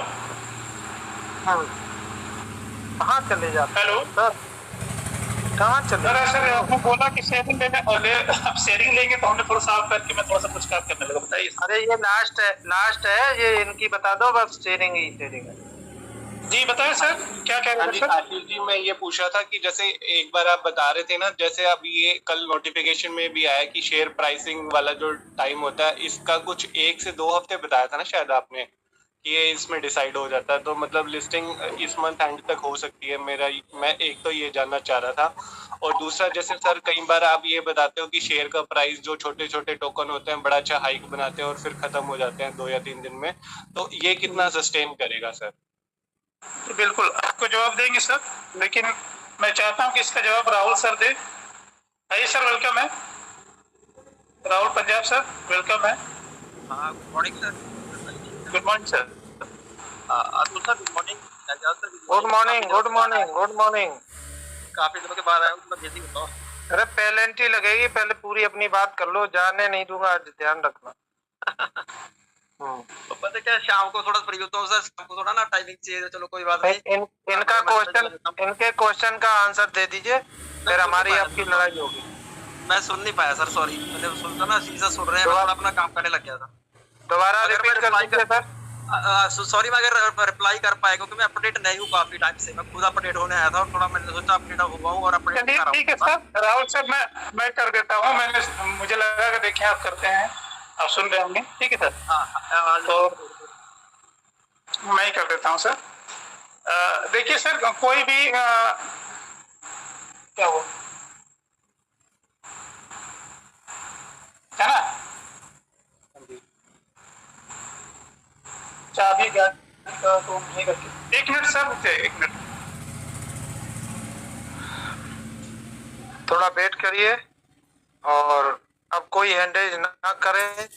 कहाँ चले जाते? हेलो सर, कहाँ चले? सर आपने बोला कि शेयरिंग लेंगे तो हमने थोड़ा साफ करके मैं थोड़ा सा कुछ काम करने लगा, बताइए। अरे ये लास्ट है, ये इनकी बता दो बस। शेयरिंग है। जी बताएं सर, क्या कह रहे हैं सर? आशीष जी, मैं ये पूछा था कि जैसे एक बार आप बता रहे थे ना, जैसे अब ये कल नोटिफिकेशन में भी आया कि शेयर प्राइसिंग वाला जो टाइम होता है, इसका कुछ 1 से 2 हफ्ते बताया था ना शायद आपने, कि ये इसमें डिसाइड हो जाता है। तो मतलब लिस्टिंग इस मंथ एंड तक हो सकती है मैं एक तो ये जानना चाह रहा था। और दूसरा, जैसे सर कई बार आप ये बताते हो कि शेयर का प्राइस जो छोटे छोटे टोकन होते हैं बड़ा अच्छा हाइक बनाते हैं और फिर खत्म हो जाते हैं 2 या 3 दिन में, तो ये कितना सस्टेन करेगा सर? बिल्कुल आपको जवाब देंगे सर, लेकिन मैं चाहता हूं कि इसका जवाब राहुल सर दे। आइए सर, वेलकम है राहुल पंजाब सर, वेलकम है। हाँ, good morning sir. Good morning sir. Atul sir good morning. Good morning, good morning, good morning. काफी दिनों के बाद आया हूँ, थोड़ा बिजी बताओ। अरे पेलेंटी लगेगी, पहले पूरी अपनी बात कर लो, जाने नहीं दूंगा, ध्यान रखना। तो पता क्या, शाम को थोड़ा फ्री होता हूँ सर, शाम को थोड़ा ना टाइमिंग चाहिए, चलो कोई बात नहीं। इनका क्वेश्चन, इनके क्वेश्चन का आंसर दे दीजिए, फिर हमारी आपकी लड़ाई होगी। मैं सुन नहीं पाया सर, सॉरी। मैंने सुनता ना, शीशा सुन रहे हैं, मैं थोड़ा अपना काम करने लग गया था। दोबारा रिपीट कर दीजिए सर। सॉरी, मैं अगर रिप्लाई कर पाया, क्योंकि मैं अपडेट नहीं हूँ काफी टाइम से। मैं खुद अपडेट होने आया था और थोड़ा मैंने सोचा अपडेट हुआ हूँ और अपडेट कर रहा हूँ। ठीक है सर, राहुल सर मैं कर देता हूँ। मुझे लगा कि देखिए आप करते हैं, आप सुन रहे होंगे। ठीक है सर, तो मैं ही कर देता हूँ सर। देखिए सर, कोई भी क्या हो है ना, चाबी गाड़ी का तो नहीं करके। एक मिनट सर, रुकिए 1 मिनट, थोड़ा वेट करिए और अब कोई हैंडेज ना करें,